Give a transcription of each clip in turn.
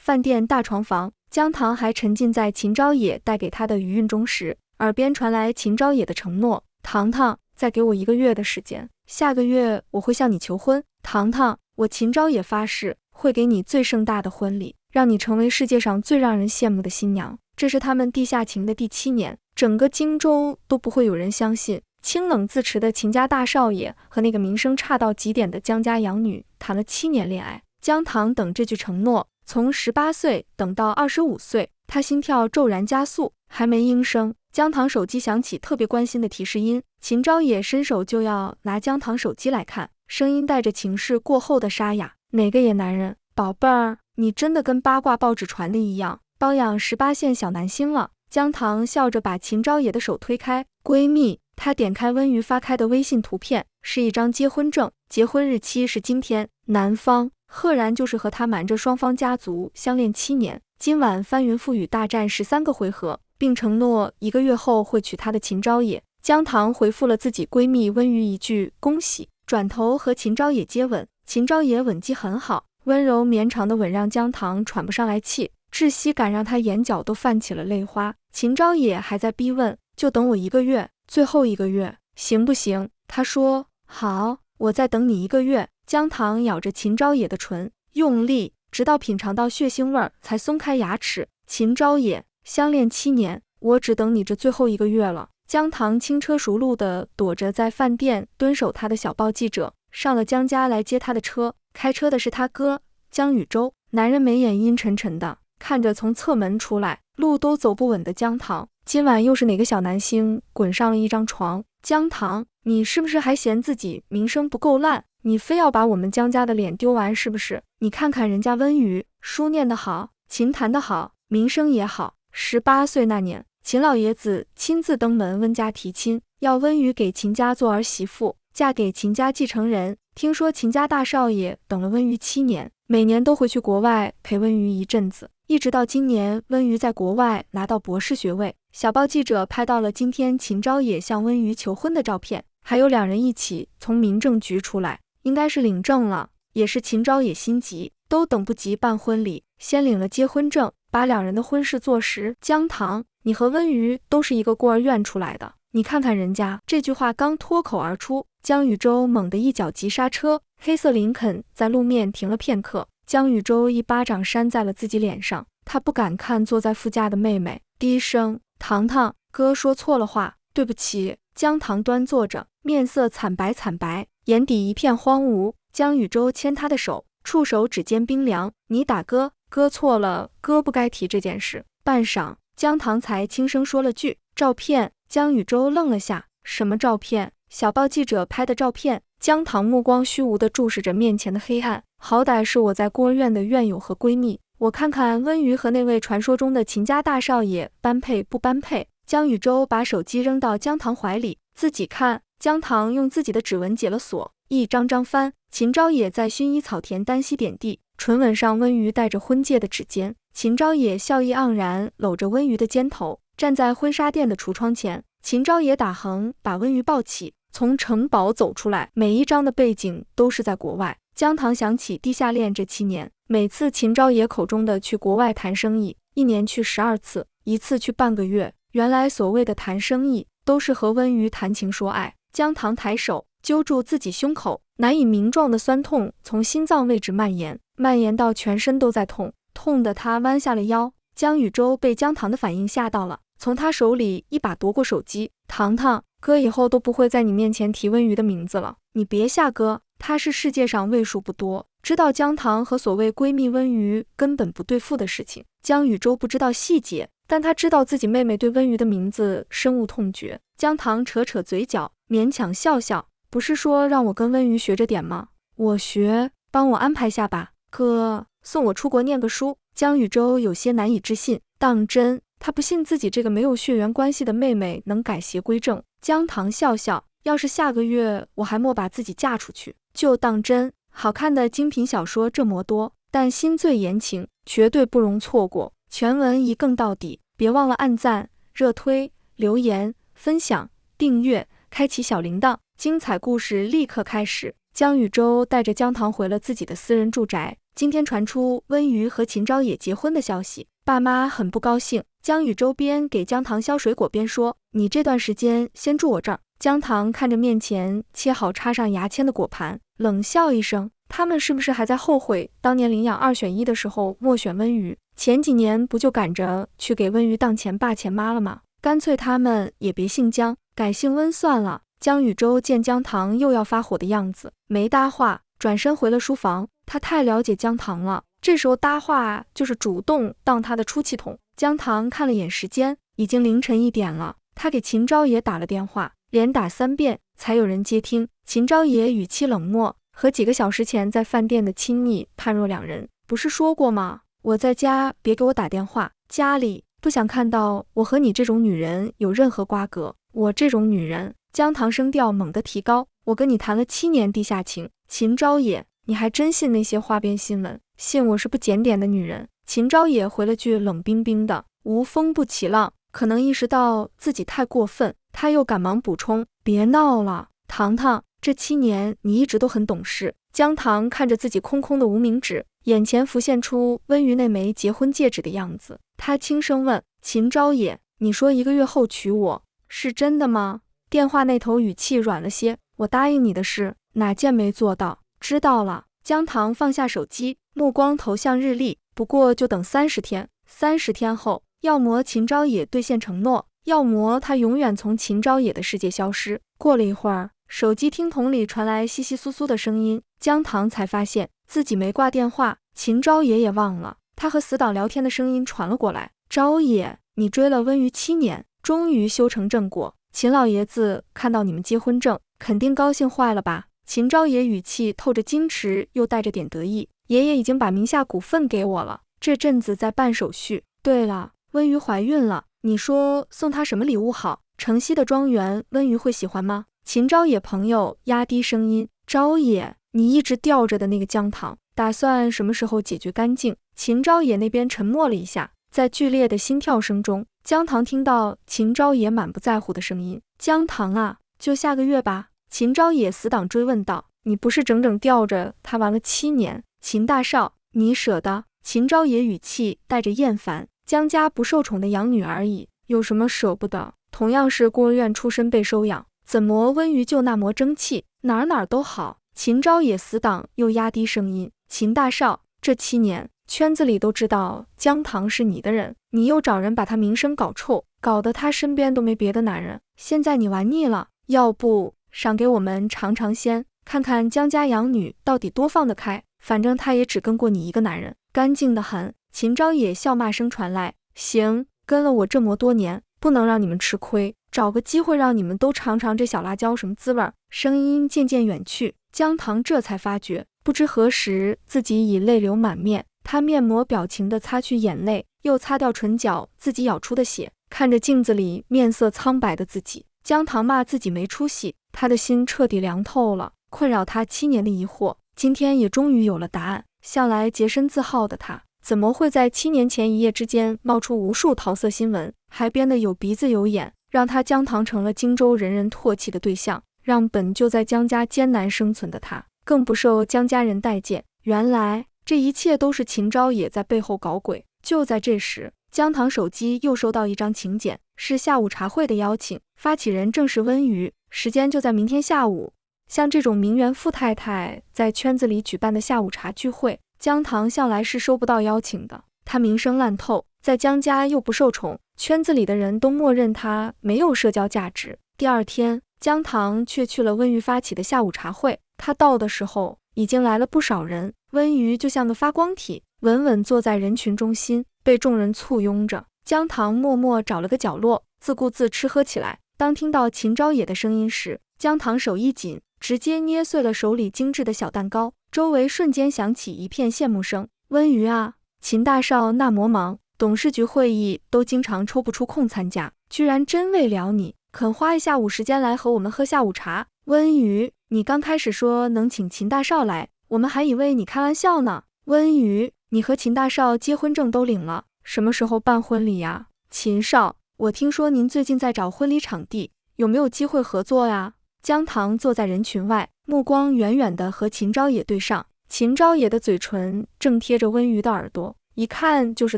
饭店大床房，姜糖还沉浸在秦昭野带给他的余韵中时，耳边传来秦昭野的承诺：糖糖，再给我1个月的时间，下个月我会向你求婚。糖糖，我秦昭野发誓，会给你最盛大的婚礼，让你成为世界上最让人羡慕的新娘。这是他们地下情的第7年，整个荆州都不会有人相信，清冷自持的秦家大少爷和那个名声差到极点的姜家养女谈了7年恋爱。姜糖等这句承诺，从18岁等到25岁，他心跳骤然加速，还没应声，姜糖手机响起特别关心的提示音，秦昭野伸手就要拿姜糖手机来看，声音带着情势过后的沙哑：哪个野男人？宝贝儿，你真的跟八卦报纸传的一样，包养18线小男星了。姜糖笑着把秦昭野的手推开，闺蜜。她点开温瑜发开的微信图片，是一张结婚证，结婚日期是今天，男方赫然就是和他瞒着双方家族相恋7年，今晚翻云覆雨大战13个回合，并承诺1个月后会娶她的秦昭野。姜糖回复了自己闺蜜温瑜一句恭喜，转头和秦昭野接吻。秦昭野吻技很好，温柔绵长的吻让姜糖喘不上来气，窒息感让她眼角都泛起了泪花。秦昭野还在逼问，就等我1个月，最后1个月，行不行？他说好，我再等你1个月。姜糖咬着秦昭野的唇，用力，直到品尝到血腥味才松开牙齿。秦昭野，相恋7年，我只等你这最后1个月了。姜糖轻车熟路地躲着在饭店蹲守他的小报记者，上了姜家来接他的车，开车的是他哥姜宇洲。男人眉眼阴沉沉的，看着从侧门出来，路都走不稳的姜糖，今晚又是哪个小男星滚上了一张床？姜糖，你是不是还嫌自己名声不够烂？你非要把我们姜家的脸丢完是不是？你看看人家温瑜，书念得好，琴弹得好，名声也好。18岁那年，秦老爷子亲自登门温家提亲，要温瑜给秦家做儿媳妇，嫁给秦家继承人。听说秦家大少爷等了温瑜7年，每年都回去国外陪温瑜一阵子，一直到今年温瑜在国外拿到博士学位。小报记者拍到了今天秦昭野向温瑜求婚的照片，还有2人一起从民政局出来，应该是领证了。也是秦昭野心急，都等不及办婚礼，先领了结婚证，把2人的婚事做实。姜糖，你和温瑜都是一个孤儿院出来的，你看看人家。这句话刚脱口而出，姜宇洲猛地一脚急刹车，黑色林肯在路面停了片刻，姜宇洲一巴掌扇在了自己脸上，他不敢看坐在副驾的妹妹，低声：糖糖，哥说错了话，对不起。姜糖端坐着，面色惨白，眼底一片荒芜。姜宇洲牵他的手，触手指尖冰凉，你打哥，哥错了，哥不该提这件事。半晌，姜糖才轻声说了句照片。姜宇洲愣了下，什么照片？小报记者拍的照片。姜糖目光虚无地注视着面前的黑暗，好歹是我在孤儿院的院友和闺蜜，我看看温瑜和那位传说中的秦家大少爷般配不般配。姜宇洲把手机扔到姜糖怀里，自己看。姜糖用自己的指纹解了锁，一张张翻。秦昭野在薰衣草田单膝点地，唇吻上温瑜戴着婚戒的指尖。秦昭野笑意盎然，搂着温瑜的肩头，站在婚纱店的橱窗前。秦昭野打横把温瑜抱起，从城堡走出来，每一张的背景都是在国外。姜糖想起地下恋这7年，每次秦昭野口中的去国外谈生意，1年去12次，1次去半个月。原来所谓的谈生意，都是和温瑜谈情说爱。姜糖抬手揪住自己胸口，难以名状的酸痛从心脏位置蔓延到全身都在痛，痛得他弯下了腰。姜宇洲被姜糖的反应吓到了，从他手里一把夺过手机。糖糖，哥以后都不会在你面前提温瑜的名字了，你别吓哥，他是世界上为数不多知道姜糖和所谓闺蜜温瑜根本不对付的事情。姜宇洲不知道细节，但他知道自己妹妹对温瑜的名字深恶痛绝。姜糖扯嘴角，勉强笑笑，不是说让我跟温瑜学着点吗？我学，帮我安排下吧。哥，送我出国念个书。姜宇洲有些难以置信，当真？他不信自己这个没有血缘关系的妹妹能改邪归正。姜糖笑笑，要是下个月我还没把自己嫁出去，就当真。好看的精品小说这么多，但心醉言情绝对不容错过。全文一更到底，别忘了按赞、热推、留言、分享、订阅，开启小铃铛，精彩故事立刻开始。姜宇洲带着姜糖回了自己的私人住宅，今天传出温瑜和秦昭野结婚的消息，爸妈很不高兴。江宇周边给姜糖削水果边说，你这段时间先住我这儿。姜糖看着面前切好插上牙签的果盘，冷笑一声，他们是不是还在后悔当年领养2选1的时候默选温瑜？前几年不就赶着去给温瑜当前爸前妈了吗？干脆他们也别姓姜，改姓温算了。江宇洲见姜糖又要发火的样子，没搭话，转身回了书房。他太了解姜糖了，这时候搭话就是主动当他的出气筒。姜糖看了眼时间，已经凌晨1点了。他给秦昭野打了电话，连打3遍才有人接听。秦昭野语气冷漠，和几个小时前在饭店的亲密判若两人。不是说过吗？我在家别给我打电话，家里不想看到我和你这种女人有任何瓜葛。我这种女人，姜糖声调猛地提高，我跟你谈了7年地下情，秦昭野，你还真信那些花边新闻，信我是不检点的女人？秦昭野回了句冷冰冰的，无风不起浪。可能意识到自己太过分，他又赶忙补充，别闹了，糖糖，这7年你一直都很懂事。姜糖看着自己空空的无名指，眼前浮现出温瑜那枚结婚戒指的样子，他轻声问，秦昭野，你说1个月后娶我，是真的吗？电话那头语气软了些，我答应你的事，哪件没做到？知道了。姜糖放下手机，目光投向日历，不过就等30天，30天后，要么秦昭野兑现承诺，要么他永远从秦昭野的世界消失。过了一会儿，手机听筒里传来窸窸窣窣的声音，姜糖才发现自己没挂电话，秦昭野也忘了，他和死党聊天的声音传了过来，昭野，你追了温瑜7年，终于修成正果，秦老爷子看到你们结婚证，肯定高兴坏了吧？秦昭野语气透着矜持，又带着点得意，爷爷已经把名下股份给我了，这阵子在办手续。对了，温瑜怀孕了，你说送她什么礼物好？城西的庄园，温瑜会喜欢吗？秦昭野朋友压低声音，昭野，你一直吊着的那个姜糖，打算什么时候解决干净？秦昭野那边沉默了一下，在剧烈的心跳声中，姜糖听到秦昭野满不在乎的声音，姜糖啊，就下个月吧。秦昭野死党追问道，你不是整整吊着他玩了7年？秦大少，你舍得？秦昭野语气带着厌烦，姜家不受宠的养女而已，有什么舍不得？同样是孤儿院出身被收养，怎么温瑜就那么争气，哪儿都好？秦昭野死党又压低声音，秦大少，这7年圈子里都知道姜糖是你的人，你又找人把他名声搞臭，搞得他身边都没别的男人，现在你玩腻了，要不赏给我们尝尝鲜，看看姜家养女到底多放得开，反正他也只跟过你一个男人，干净得很。秦昭野笑骂声传来，行，跟了我这么多年，不能让你们吃亏，找个机会让你们都尝尝这小辣椒什么滋味。声音渐渐远去，姜糖这才发觉，不知何时自己已泪流满面，他面膜表情地擦去眼泪，又擦掉唇角自己咬出的血，看着镜子里面色苍白的自己，姜糖骂自己没出息，他的心彻底凉透了。困扰他7年的疑惑，今天也终于有了答案。向来洁身自好的他，怎么会在7年前一夜之间冒出无数桃色新闻，还编得有鼻子有眼，让他姜糖成了荆州人人唾弃的对象，让本就在姜家艰难生存的他，更不受姜家人待见。原来这一切都是秦昭野在背后搞鬼。就在这时，姜糖手机又收到一张请柬，是下午茶会的邀请，发起人正是温瑜，时间就在明天下午。像这种名媛富太太在圈子里举办的下午茶聚会，姜糖向来是收不到邀请的。他名声烂透，在姜家又不受宠，圈子里的人都默认他没有社交价值。第二天，姜糖却去了温瑜发起的下午茶会。他到的时候，已经来了不少人。温瑜就像个发光体，稳稳坐在人群中心，被众人簇拥着。姜糖默默找了个角落，自顾自吃喝起来。当听到秦昭野的声音时，姜糖手一紧，直接捏碎了手里精致的小蛋糕，周围瞬间响起一片羡慕声。温瑜啊，秦大少那么忙，董事局会议都经常抽不出空参加，居然真为了你，肯花1下午时间来和我们喝下午茶。温瑜，你刚开始说能请秦大少来，我们还以为你开玩笑呢。温瑜，你和秦大少结婚证都领了，什么时候办婚礼呀？秦少，我听说您最近在找婚礼场地，有没有机会合作呀？姜糖坐在人群外，目光远远地和秦昭野对上，秦昭野的嘴唇正贴着温瑜的耳朵，一看就是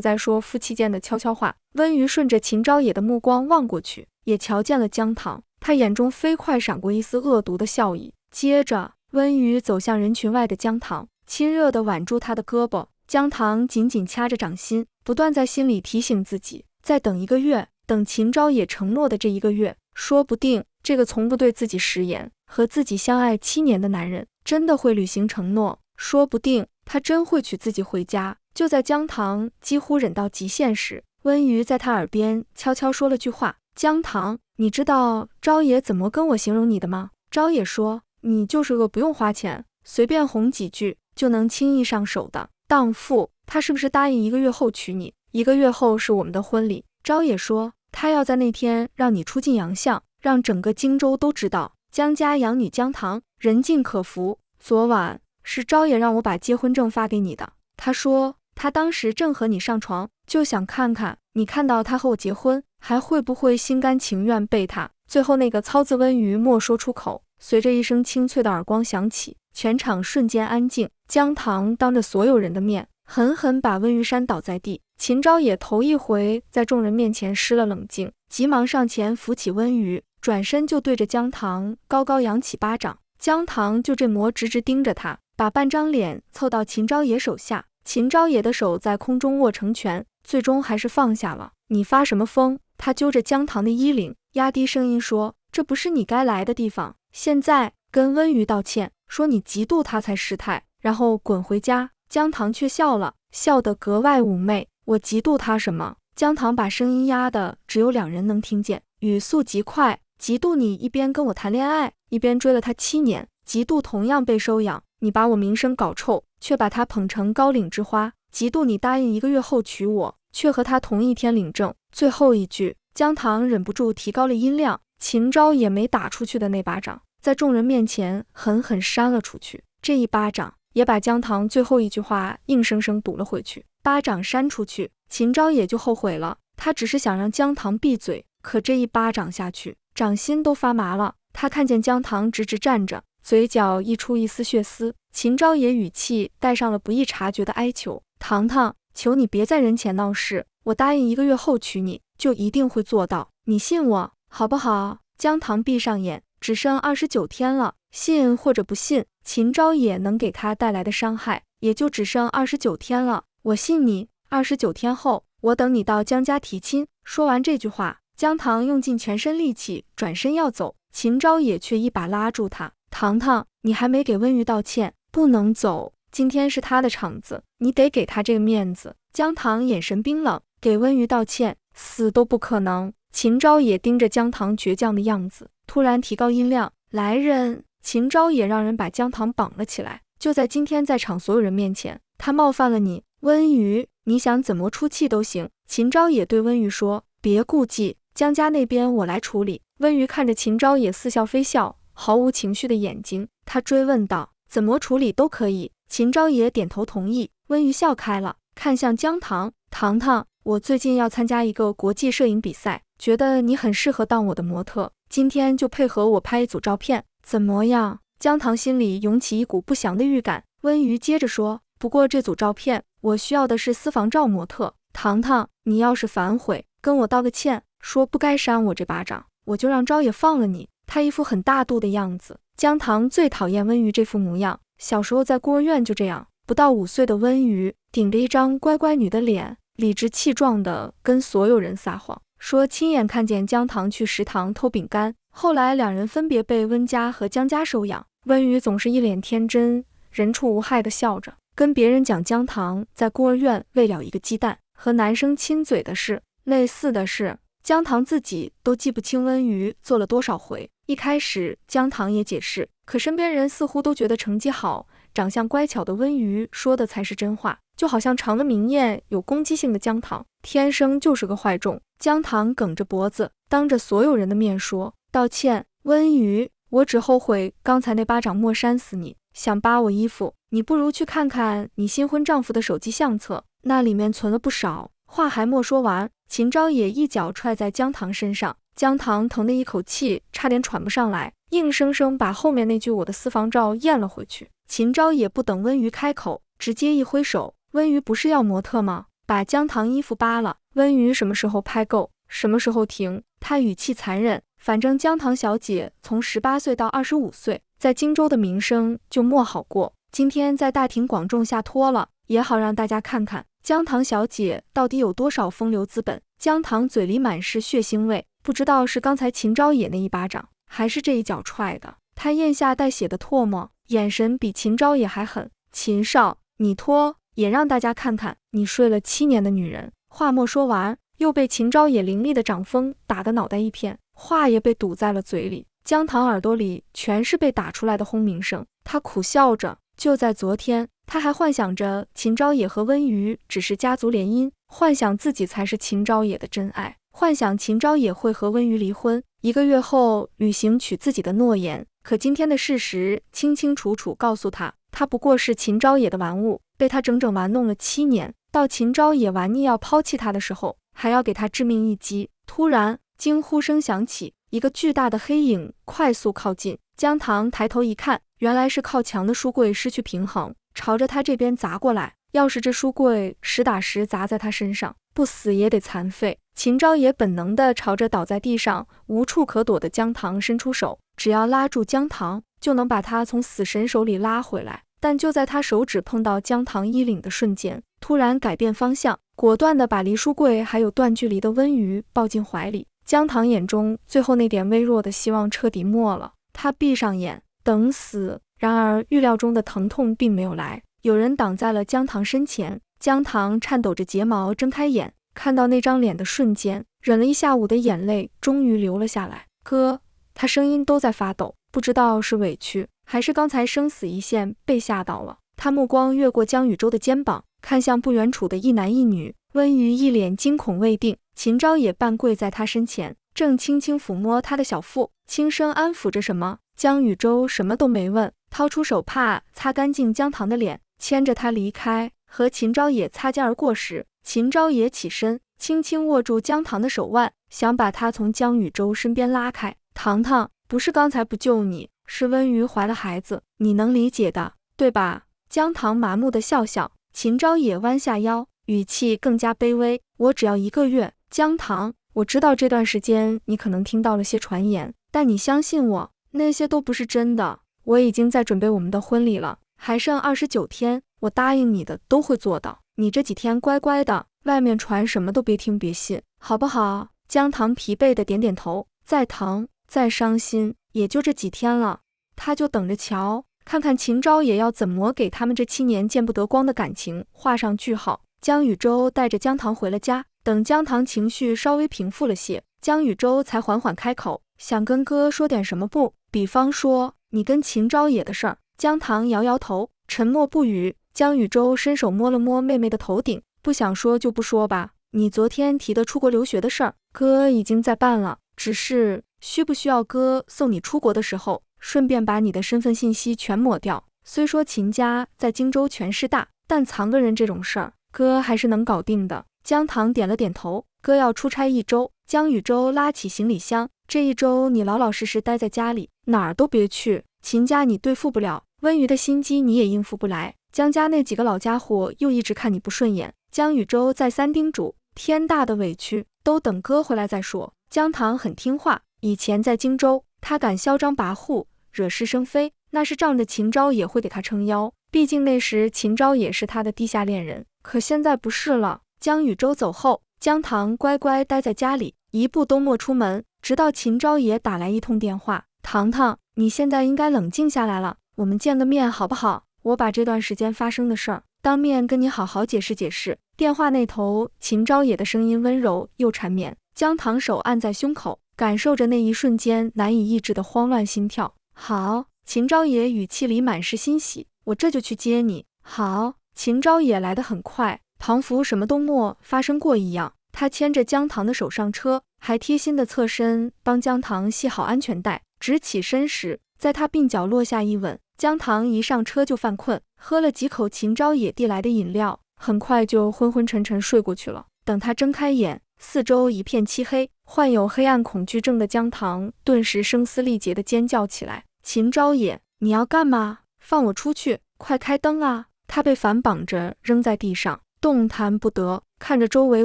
在说夫妻间的悄悄话。温瑜顺着秦昭野的目光望过去，也瞧见了姜糖，他眼中飞快闪过一丝恶毒的笑意。接着，温瑜走向人群外的姜糖，亲热地挽住他的胳膊。姜糖紧紧掐着掌心，不断在心里提醒自己，再等1个月，等秦昭野承诺的这1个月，说不定这个从不对自己食言、和自己相爱7年的男人真的会履行承诺，说不定他真会娶自己回家。就在姜糖几乎忍到极限时，温瑜在他耳边悄悄说了句话：姜糖，你知道昭野怎么跟我形容你的吗？昭野说，你就是个不用花钱，随便哄几句就能轻易上手的荡妇。他是不是答应1个月后娶你？1个月后是我们的婚礼。昭野说，他要在那天让你出尽洋相，让整个荆州都知道姜家养女姜糖人尽可服。昨晚是昭野让我把结婚证发给你的，他说他当时正和你上床，就想看看你看到他和我结婚，还会不会心甘情愿背他。最后那个操字温瑜莫说出口，随着一声清脆的耳光响起，全场瞬间安静。姜糖当着所有人的面狠狠把温瑜扇倒在地。秦昭野头一回在众人面前失了冷静，急忙上前扶起温瑜，转身就对着姜糖高高扬起巴掌。姜糖就这么直直盯着他，把半张脸凑到秦昭野手下。秦昭野的手在空中握成拳，最终还是放下了。你发什么疯？他揪着姜糖的衣领，压低声音说，这不是你该来的地方，现在跟温瑜道歉，说你嫉妒他才失态，然后滚回家。姜糖却笑了，笑得格外妩媚。我嫉妒他什么？姜糖把声音压得只有2人能听见，语速极快。嫉妒你一边跟我谈恋爱，一边追了他7年，嫉妒同样被收养，你把我名声搞臭，却把他捧成高岭之花，嫉妒你答应1个月后娶我，却和他同一天领证。最后一句，姜糖忍不住提高了音量。秦昭也没打出去的那巴掌，在众人面前狠狠扇了出去，这一巴掌也把姜糖最后一句话硬生生堵了回去。巴掌扇出去，秦昭也就后悔了，他只是想让姜糖闭嘴，可这一巴掌下去，掌心都发麻了。他看见姜糖直直站着，嘴角溢出一丝血丝。秦昭也语气带上了不易察觉的哀求，糖糖，求你别在人前闹事，我答应1个月后娶你，就一定会做到，你信我好不好？姜糖闭上眼，只剩29天了，信或者不信，秦昭也能给他带来的伤害也就只剩29天了。我信你，29天后，我等你到姜家提亲。说完这句话，姜糖用尽全身力气转身要走，秦昭也却一把拉住他，糖糖，你还没给温瑜道歉，不能走，今天是他的场子，你得给他这个面子。姜糖眼神冰冷，给温瑜道歉，死都不可能。秦昭也盯着姜糖倔强的样子，突然提高音量，来人！秦昭也让人把姜糖绑了起来，就在今天在场所有人面前，他冒犯了你，温瑜，你想怎么出气都行。秦昭也对温瑜说，别顾忌，姜家那边我来处理。温瑜看着秦昭也似笑非笑、毫无情绪的眼睛，他追问道，怎么处理都可以。秦昭也点头同意。温瑜笑开了，看向姜糖，糖糖，我最近要参加一个国际摄影比赛，觉得你很适合当我的模特，今天就配合我拍一组照片，怎么样？姜糖心里涌起一股不祥的预感。温瑜接着说，不过这组照片我需要的是私房照模特，糖糖，你要是反悔，跟我道个歉，说不该扇我这巴掌，我就让昭也放了你。他一副很大度的样子，姜糖最讨厌温瑜这副模样，小时候在孤儿院就这样，不到5岁的温瑜顶着一张乖乖女的脸，理直气壮地跟所有人撒谎，说亲眼看见姜糖去食堂偷饼干，后来2人分别被温家和姜家收养。温瑜总是一脸天真人畜无害地笑着，跟别人讲姜糖在孤儿院喂了一个鸡蛋，和男生亲嘴的事。类似的事，姜糖自己都记不清温瑜做了多少回。一开始姜糖也解释，可身边人似乎都觉得成绩好、长相乖巧的温瑜说的才是真话，就好像尝了明艳有攻击性的姜糖天生就是个坏种。姜糖梗着脖子，当着所有人的面说，道歉，温瑜，我只后悔刚才那巴掌没扇死你，想扒我衣服，你不如去看看你新婚丈夫的手机相册，那里面存了不少。话还没说完，秦昭也一脚踹在姜糖身上，姜糖疼得一口气差点喘不上来，硬生生把后面那句我的私房照咽了回去。秦昭也不等温瑜开口，直接一挥手，温瑜不是要模特吗？把姜糖衣服扒了，温瑜什么时候拍够，什么时候停。他语气残忍，反正姜糖小姐从18岁到25岁，在荆州的名声就没好过。今天在大庭广众下脱了，也好让大家看看姜糖小姐到底有多少风流资本。姜糖嘴里满是血腥味，不知道是刚才秦昭也那一巴掌，还是这一脚踹的。他咽下带血的唾沫，眼神比秦昭也还狠。秦少，你脱，也让大家看看你睡了7年的女人。话没说完，又被秦昭也凌厉的掌风打得脑袋一片，话也被堵在了嘴里。姜糖耳朵里全是被打出来的轰鸣声，他苦笑着。就在昨天，他还幻想着秦昭也和温瑜只是家族联姻，幻想自己才是秦昭也的真爱，幻想秦昭也会和温瑜离婚，1个月后履行娶自己的诺言。可今天的事实清清楚楚告诉他，他不过是秦昭也的玩物，被他整整玩弄了7年。到秦昭也玩腻要抛弃他的时候，还要给他致命一击。突然，惊呼声响起，一个巨大的黑影快速靠近。姜糖抬头一看，原来是靠墙的书柜失去平衡，朝着他这边砸过来。要是这书柜实打实砸在他身上，不死也得残废。秦昭也本能地朝着倒在地上无处可躲的姜糖伸出手，只要拉住姜糖，就能把他从死神手里拉回来。但就在他手指碰到姜糖衣领的瞬间，突然改变方向，果断地把离书柜还有段距离的温瑜抱进怀里。姜糖眼中最后那点微弱的希望彻底没了，他闭上眼等死。然而预料中的疼痛并没有来，有人挡在了姜糖身前。姜糖颤抖着睫毛睁开眼，看到那张脸的瞬间，忍了一下午的眼泪终于流了下来。哥，他声音都在发抖，不知道是委屈还是刚才生死一线被吓到了。他目光越过江宇洲的肩膀，看向不远处的一男一女。温瑜一脸惊恐未定，秦昭也半跪在他身前，正轻轻抚摸他的小腹，轻声安抚着什么。江宇洲什么都没问，掏出手帕擦干净姜糖的脸，牵着他离开。和秦昭也擦肩而过时，秦昭也起身，轻轻握住姜糖的手腕，想把他从江宇洲身边拉开。糖糖，不是刚才不救你，是温瑜怀了孩子，你能理解的，对吧？姜糖麻木的笑笑，秦昭也弯下腰，语气更加卑微，我只要1个月。姜糖，我知道这段时间你可能听到了些传言，但你相信我，那些都不是真的。我已经在准备我们的婚礼了，还剩29天，我答应你的都会做到。你这几天乖乖的，外面传什么都别听别信，好不好？姜糖疲惫的点点头，再疼再伤心，也就这几天了，他就等着瞧，看看秦昭也要怎么给他们这7年见不得光的感情画上句号。江宇洲带着姜糖回了家，等姜糖情绪稍微平复了些，江宇洲才缓缓开口，想跟哥说点什么不？比方说你跟秦昭也的事儿。姜糖摇摇头，沉默不语。江宇洲伸手摸了摸妹妹的头顶，不想说就不说吧。你昨天提的出国留学的事儿，哥已经在办了，只是需不需要哥送你出国的时候，顺便把你的身份信息全抹掉？虽说秦家在荆州权势大，但藏个人这种事儿，哥还是能搞定的。姜糖点了点头，哥要出差1周。江宇洲拉起行李箱，这1周你老老实实待在家里，哪儿都别去。秦家你对付不了，温瑜的心机你也应付不来，江家那几个老家伙又一直看你不顺眼。江宇洲再三叮嘱，天大的委屈，都等哥回来再说。姜糖很听话，以前在荆州，他敢嚣张跋扈，惹是生非，那是仗着秦昭也会给他撑腰，毕竟那时秦昭也是他的地下恋人。可现在不是了。江宇洲走后，姜糖乖乖待在家里，一步都没出门，直到秦昭也打来1通电话。糖糖，你现在应该冷静下来了，我们见个面好不好？我把这段时间发生的事儿当面跟你好好解释解释。电话那头，秦昭也的声音温柔又缠绵。姜糖手按在胸口，感受着那一瞬间难以抑制的慌乱心跳。好，秦昭也语气里满是欣喜，我这就去接你。好，秦昭也来得很快，仿佛什么都没发生过一样。他牵着姜糖的手上车，还贴心的侧身帮姜糖系好安全带。直起身时，在他鬓角落下一吻。姜糖一上车就犯困，喝了几口秦昭也递来的饮料，很快就昏昏沉沉睡过去了。等他睁开眼，四周一片漆黑，患有黑暗恐惧症的姜糖顿时声嘶力竭地尖叫起来。秦昭也，你要干嘛？放我出去，快开灯啊！他被反绑着扔在地上，动弹不得，看着周围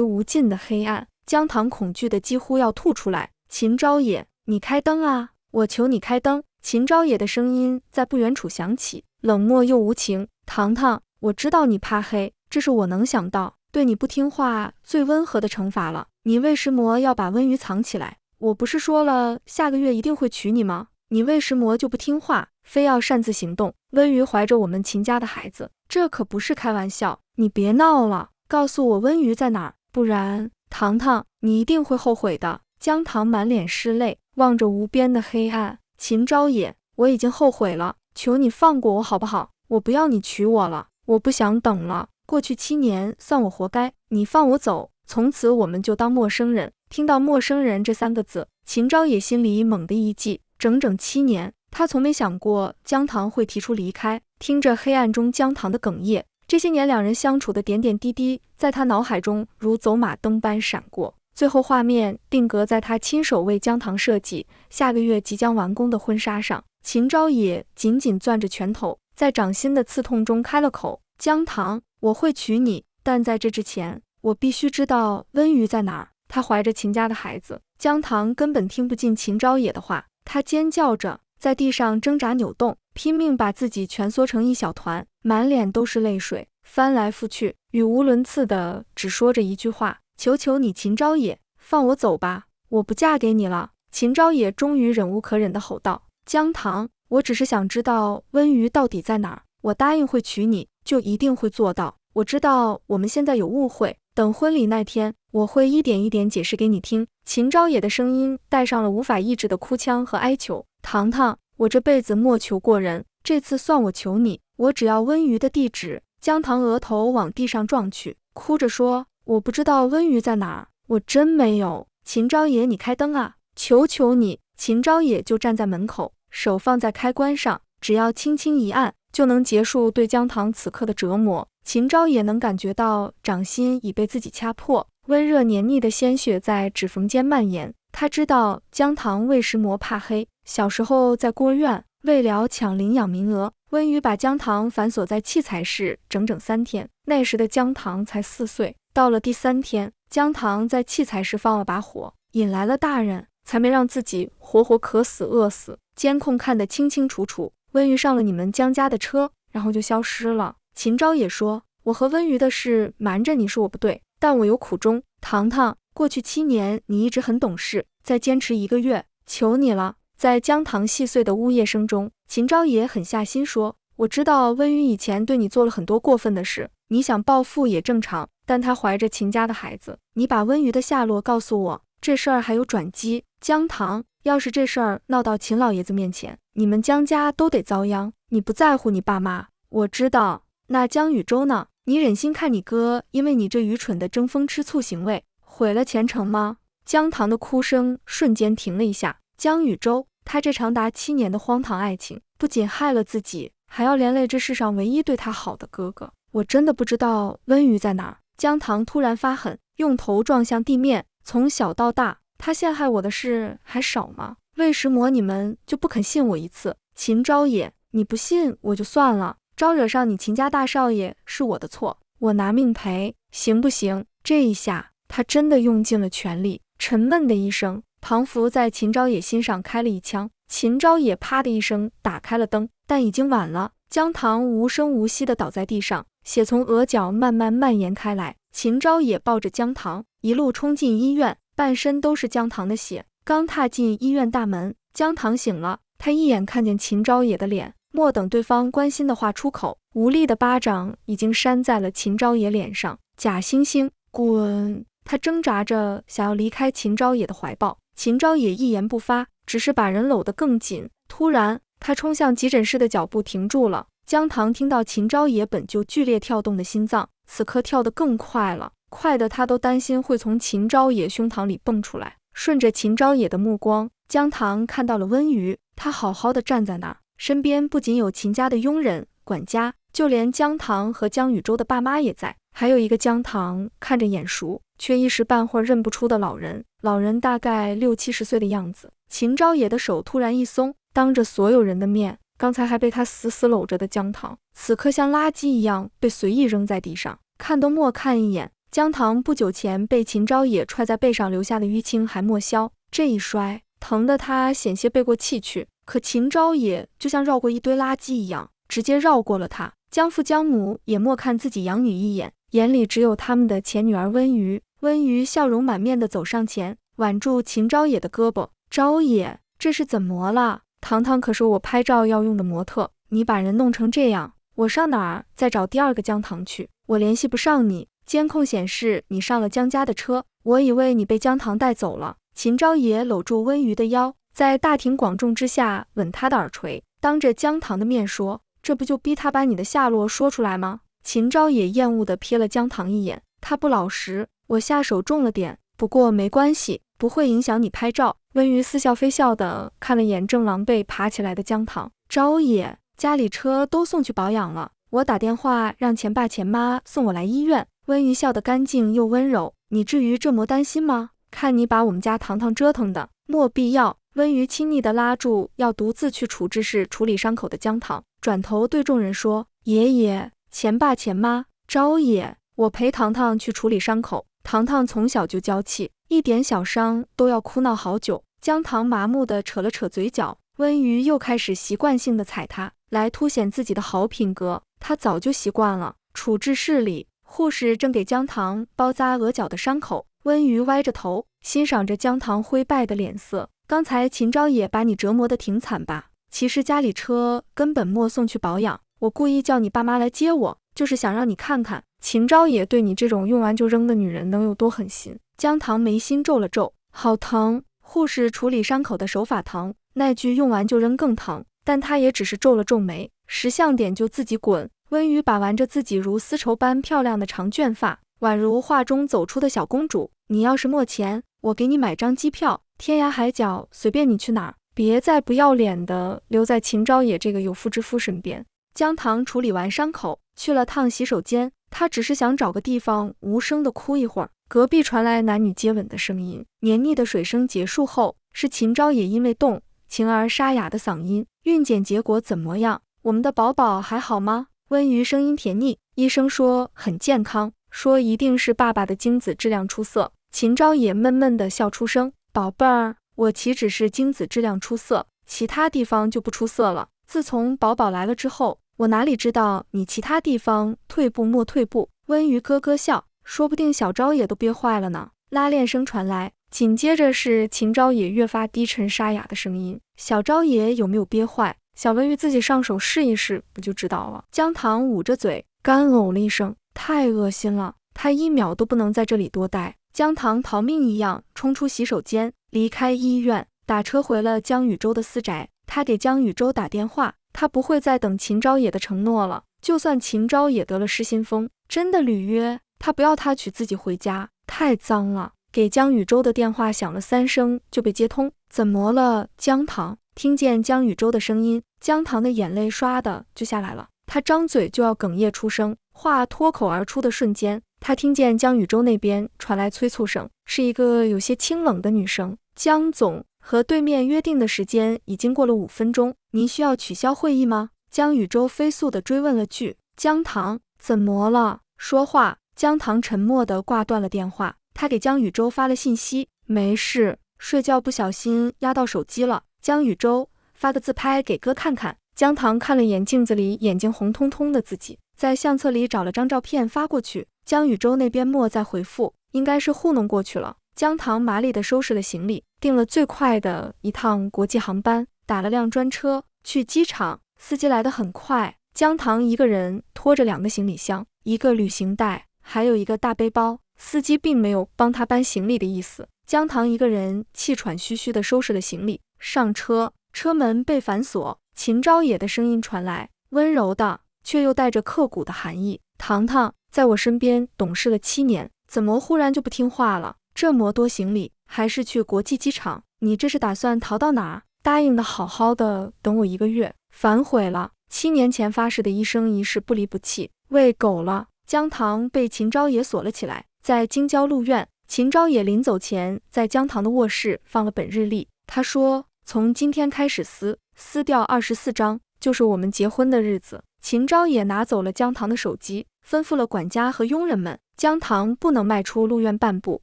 无尽的黑暗，姜糖恐惧的几乎要吐出来。秦昭野，你开灯啊！我求你开灯！秦昭野的声音在不远处响起，冷漠又无情。糖糖，我知道你怕黑，这是我能想到对你不听话最温和的惩罚了。你为什么要把温瑜藏起来？我不是说了下个月一定会娶你吗？你为什么就不听话，非要擅自行动？温瑜怀着我们秦家的孩子，这可不是开玩笑。你别闹了，告诉我温瑜在哪儿，不然，糖糖，你一定会后悔的。姜糖满脸是泪，望着无边的黑暗。秦昭野，我已经后悔了，求你放过我好不好？我不要你娶我了，我不想等了。过去7年算我活该，你放我走，从此我们就当陌生人。听到陌生人这3个字，秦昭野心里猛地一悸，整整7年，他从没想过姜糖会提出离开。听着黑暗中姜糖的哽咽，这些年两人相处的点点滴滴，在他脑海中如走马灯般闪过。最后画面定格在他亲手为姜糖设计、下个月即将完工的婚纱上。秦昭野紧紧攥着拳头，在掌心的刺痛中开了口：姜糖，我会娶你，但在这之前，我必须知道温瑜在哪儿。他怀着秦家的孩子，姜糖根本听不进秦昭野的话，他尖叫着在地上挣扎扭动，拼命把自己蜷缩成一小团，满脸都是泪水，翻来覆去，语无伦次的只说着一句话：求求你秦昭野，放我走吧，我不嫁给你了。秦昭野终于忍无可忍地吼道：姜糖，我只是想知道温瑜到底在哪儿，我答应会娶你，就一定会做到。我知道我们现在有误会，等婚礼那天，我会一点一点解释给你听。秦昭野的声音带上了无法抑制的哭腔和哀求：糖糖，我这辈子莫求过人，这次算我求你，我只要温瑜的地址。姜糖额头往地上撞去，哭着说：我不知道温瑜在哪儿，我真没有。秦昭野，你开灯啊，求求你。秦昭野就站在门口，手放在开关上，只要轻轻一按，就能结束对姜糖此刻的折磨。秦昭野能感觉到掌心已被自己掐破，温热黏腻的鲜血在指缝间蔓延。他知道姜糖为什么怕黑，小时候在孤儿院，为了抢领养名额，温瑜把姜糖反锁在器材室整整3天，那时的姜糖才4岁。到了第3天，姜糖在器材室放了把火，引来了大人，才没让自己活活渴死饿死。监控看得清清楚楚，温瑜上了你们姜家的车，然后就消失了。秦昭野说：我和温瑜的事瞒着你是我不对，但我有苦衷。糖糖，过去7年你一直很懂事，再坚持1个月，求你了。在姜糖细碎的呜咽声中，秦昭野狠下心说：我知道温瑜以前对你做了很多过分的事，你想报复也正常，但她怀着秦家的孩子，你把温瑜的下落告诉我，这事儿还有转机。姜糖，要是这事儿闹到秦老爷子面前，你们姜家都得遭殃。你不在乎你爸妈，我知道。那姜宇洲呢？你忍心看你哥因为你这愚蠢的争风吃醋行为毁了前程吗？姜糖的哭声瞬间停了一下。姜宇洲，他这长达7年的荒唐爱情，不仅害了自己，还要连累这世上唯一对他好的哥哥。我真的不知道温瑜在哪儿。姜糖突然发狠，用头撞向地面。从小到大，他陷害我的事还少吗？为什么你们就不肯信我一次？秦昭野，你不信我就算了，招惹上你秦家大少爷是我的错，我拿命赔，行不行？这一下，他真的用尽了全力。沉闷的一声，庞福在秦昭野心上开了一枪。秦昭野啪的一声打开了灯，但已经晚了。姜糖无声无息地倒在地上，血从额角慢慢蔓延开来。秦昭野抱着姜糖，一路冲进医院，半身都是姜糖的血。刚踏进医院大门，姜糖醒了，他一眼看见秦昭野的脸，莫等对方关心的话出口，无力的巴掌已经扇在了秦昭野脸上。假惺惺，滚！他挣扎着想要离开秦昭野的怀抱，秦昭野一言不发，只是把人搂得更紧。突然，他冲向急诊室的脚步停住了。姜糖听到秦昭野本就剧烈跳动的心脏，此刻跳得更快了，快得他都担心会从秦昭野胸膛里蹦出来。顺着秦昭野的目光，姜糖看到了温瑜，他好好的站在那儿，身边不仅有秦家的佣人、管家，就连姜糖和姜宇洲的爸妈也在，还有一个姜糖看着眼熟，却一时半会儿认不出的老人。老人大概60、70岁的样子。秦昭野的手突然一松，当着所有人的面刚才还被他死死搂着的姜糖，此刻像垃圾一样被随意扔在地上，看都莫看一眼。姜糖不久前被秦昭野踹在背上留下的淤青还莫消，这一摔，疼得他险些背过气去。可秦昭野就像绕过一堆垃圾一样，直接绕过了他。姜父姜母也莫看自己养女一眼，眼里只有他们的前女儿温瑜。温瑜笑容满面地走上前，挽住秦昭野的胳膊。昭野，这是怎么了？糖糖可是我拍照要用的模特，你把人弄成这样，我上哪儿再找第二个姜糖去？我联系不上你，监控显示你上了姜家的车，我以为你被姜糖带走了。秦昭野搂住温瑜的腰，在大庭广众之下吻她的耳垂，当着姜糖的面说，这不就逼他把你的下落说出来吗？秦昭野厌恶地瞥了姜糖一眼，他不老实，我下手重了点，不过没关系，不会影响你拍照。温瑜似笑非笑地看了眼正狼狈爬起来的姜糖。昭野，家里车都送去保养了，我打电话让前爸前妈送我来医院。温瑜笑得干净又温柔，你至于这么担心吗？看你把我们家糖糖折腾的，莫必要。温瑜亲昵地拉住要独自去处置室处理伤口的姜糖，转头对众人说，爷爷，前爸前妈，昭野，我陪糖糖去处理伤口。糖糖从小就娇气，一点小伤都要哭闹好久。姜糖麻木地扯了扯嘴角，温瑜又开始习惯性地踩他，来凸显自己的好品格。他早就习惯了。处置室里，护士正给姜糖包扎额角的伤口，温瑜歪着头，欣赏着姜糖灰败的脸色。刚才秦昭野把你折磨得挺惨吧？其实家里车根本莫送去保养，我故意叫你爸妈来接我，就是想让你看看秦昭野对你这种用完就扔的女人能有多狠心。姜糖眉心皱了皱，好疼。护士处理伤口的手法疼，那句用完就扔更疼，但他也只是皱了皱眉，识相点就自己滚。温瑜把玩着自己如丝绸般漂亮的长卷发，宛如画中走出的小公主。你要是没钱，我给你买张机票，天涯海角随便你去哪儿，别再不要脸的留在秦昭野这个有妇之夫身边。姜糖处理完伤口，去了趟洗手间，他只是想找个地方无声的哭一会儿。隔壁传来男女接吻的声音，黏腻的水声结束后，是秦昭野因为动情而沙哑的嗓音，孕检结果怎么样？我们的宝宝还好吗？温瑜声音甜腻，医生说很健康，说一定是爸爸的精子质量出色。秦昭野闷闷地笑出声，宝贝儿，我岂只是精子质量出色，其他地方就不出色了。自从宝宝来了之后，我哪里知道你其他地方退步莫退步。温瑜咯咯笑，说不定小昭野都憋坏了呢。拉链声传来，紧接着是秦昭野越发低沉沙哑的声音，小昭野有没有憋坏？小温瑜自己上手试一试不就知道了。姜糖捂着嘴干呕了一声，太恶心了，他1秒都不能在这里多待。姜糖逃命一样冲出洗手间，离开医院，打车回了姜宇洲的私宅。他给姜宇洲打电话，他不会再等秦昭野的承诺了，就算秦昭野得了失心疯，真的履约，他不要他娶自己回家，太脏了。给姜宇洲的电话响了3声就被接通。怎么了，姜糖？听见姜宇洲的声音，姜糖的眼泪唰的就下来了，他张嘴就要哽咽出声，话脱口而出的瞬间，他听见姜宇洲那边传来催促声，是一个有些清冷的女声。姜总，和对面约定的时间已经过了5分钟，您需要取消会议吗？姜宇洲飞速地追问了句。姜糖，怎么了？说话。姜糖沉默地挂断了电话，他给姜宇洲发了信息，没事，睡觉不小心压到手机了。姜宇洲，发个自拍给哥看看。姜糖看了眼镜子里眼睛红彤彤的自己，在相册里找了张照片发过去。姜宇洲那边莫再回复，应该是糊弄过去了。姜糖麻利地收拾了行李，订了最快的一趟国际航班，打了辆专车去机场。司机来得很快，姜糖一个人拖着2个行李箱，一个旅行袋，还有一个大背包。司机并没有帮他搬行李的意思。姜糖一个人气喘吁吁地收拾了行李，上车，车门被反锁。秦昭野的声音传来，温柔的，却又带着刻骨的寒意。糖糖，在我身边懂事了7年，怎么忽然就不听话了？这么多行李，还是去国际机场？你这是打算逃到哪儿？答应的好好的，等我1个月，反悔了。7年前发誓的一生一世不离不弃，喂狗了。姜糖被秦昭野锁了起来，在京郊路院。秦昭野临走前，在姜糖的卧室放了本日历。他说，从今天开始撕掉24张，就是我们结婚的日子。秦昭也拿走了姜糖的手机，吩咐了管家和佣人们，姜糖不能迈出鹿院半步，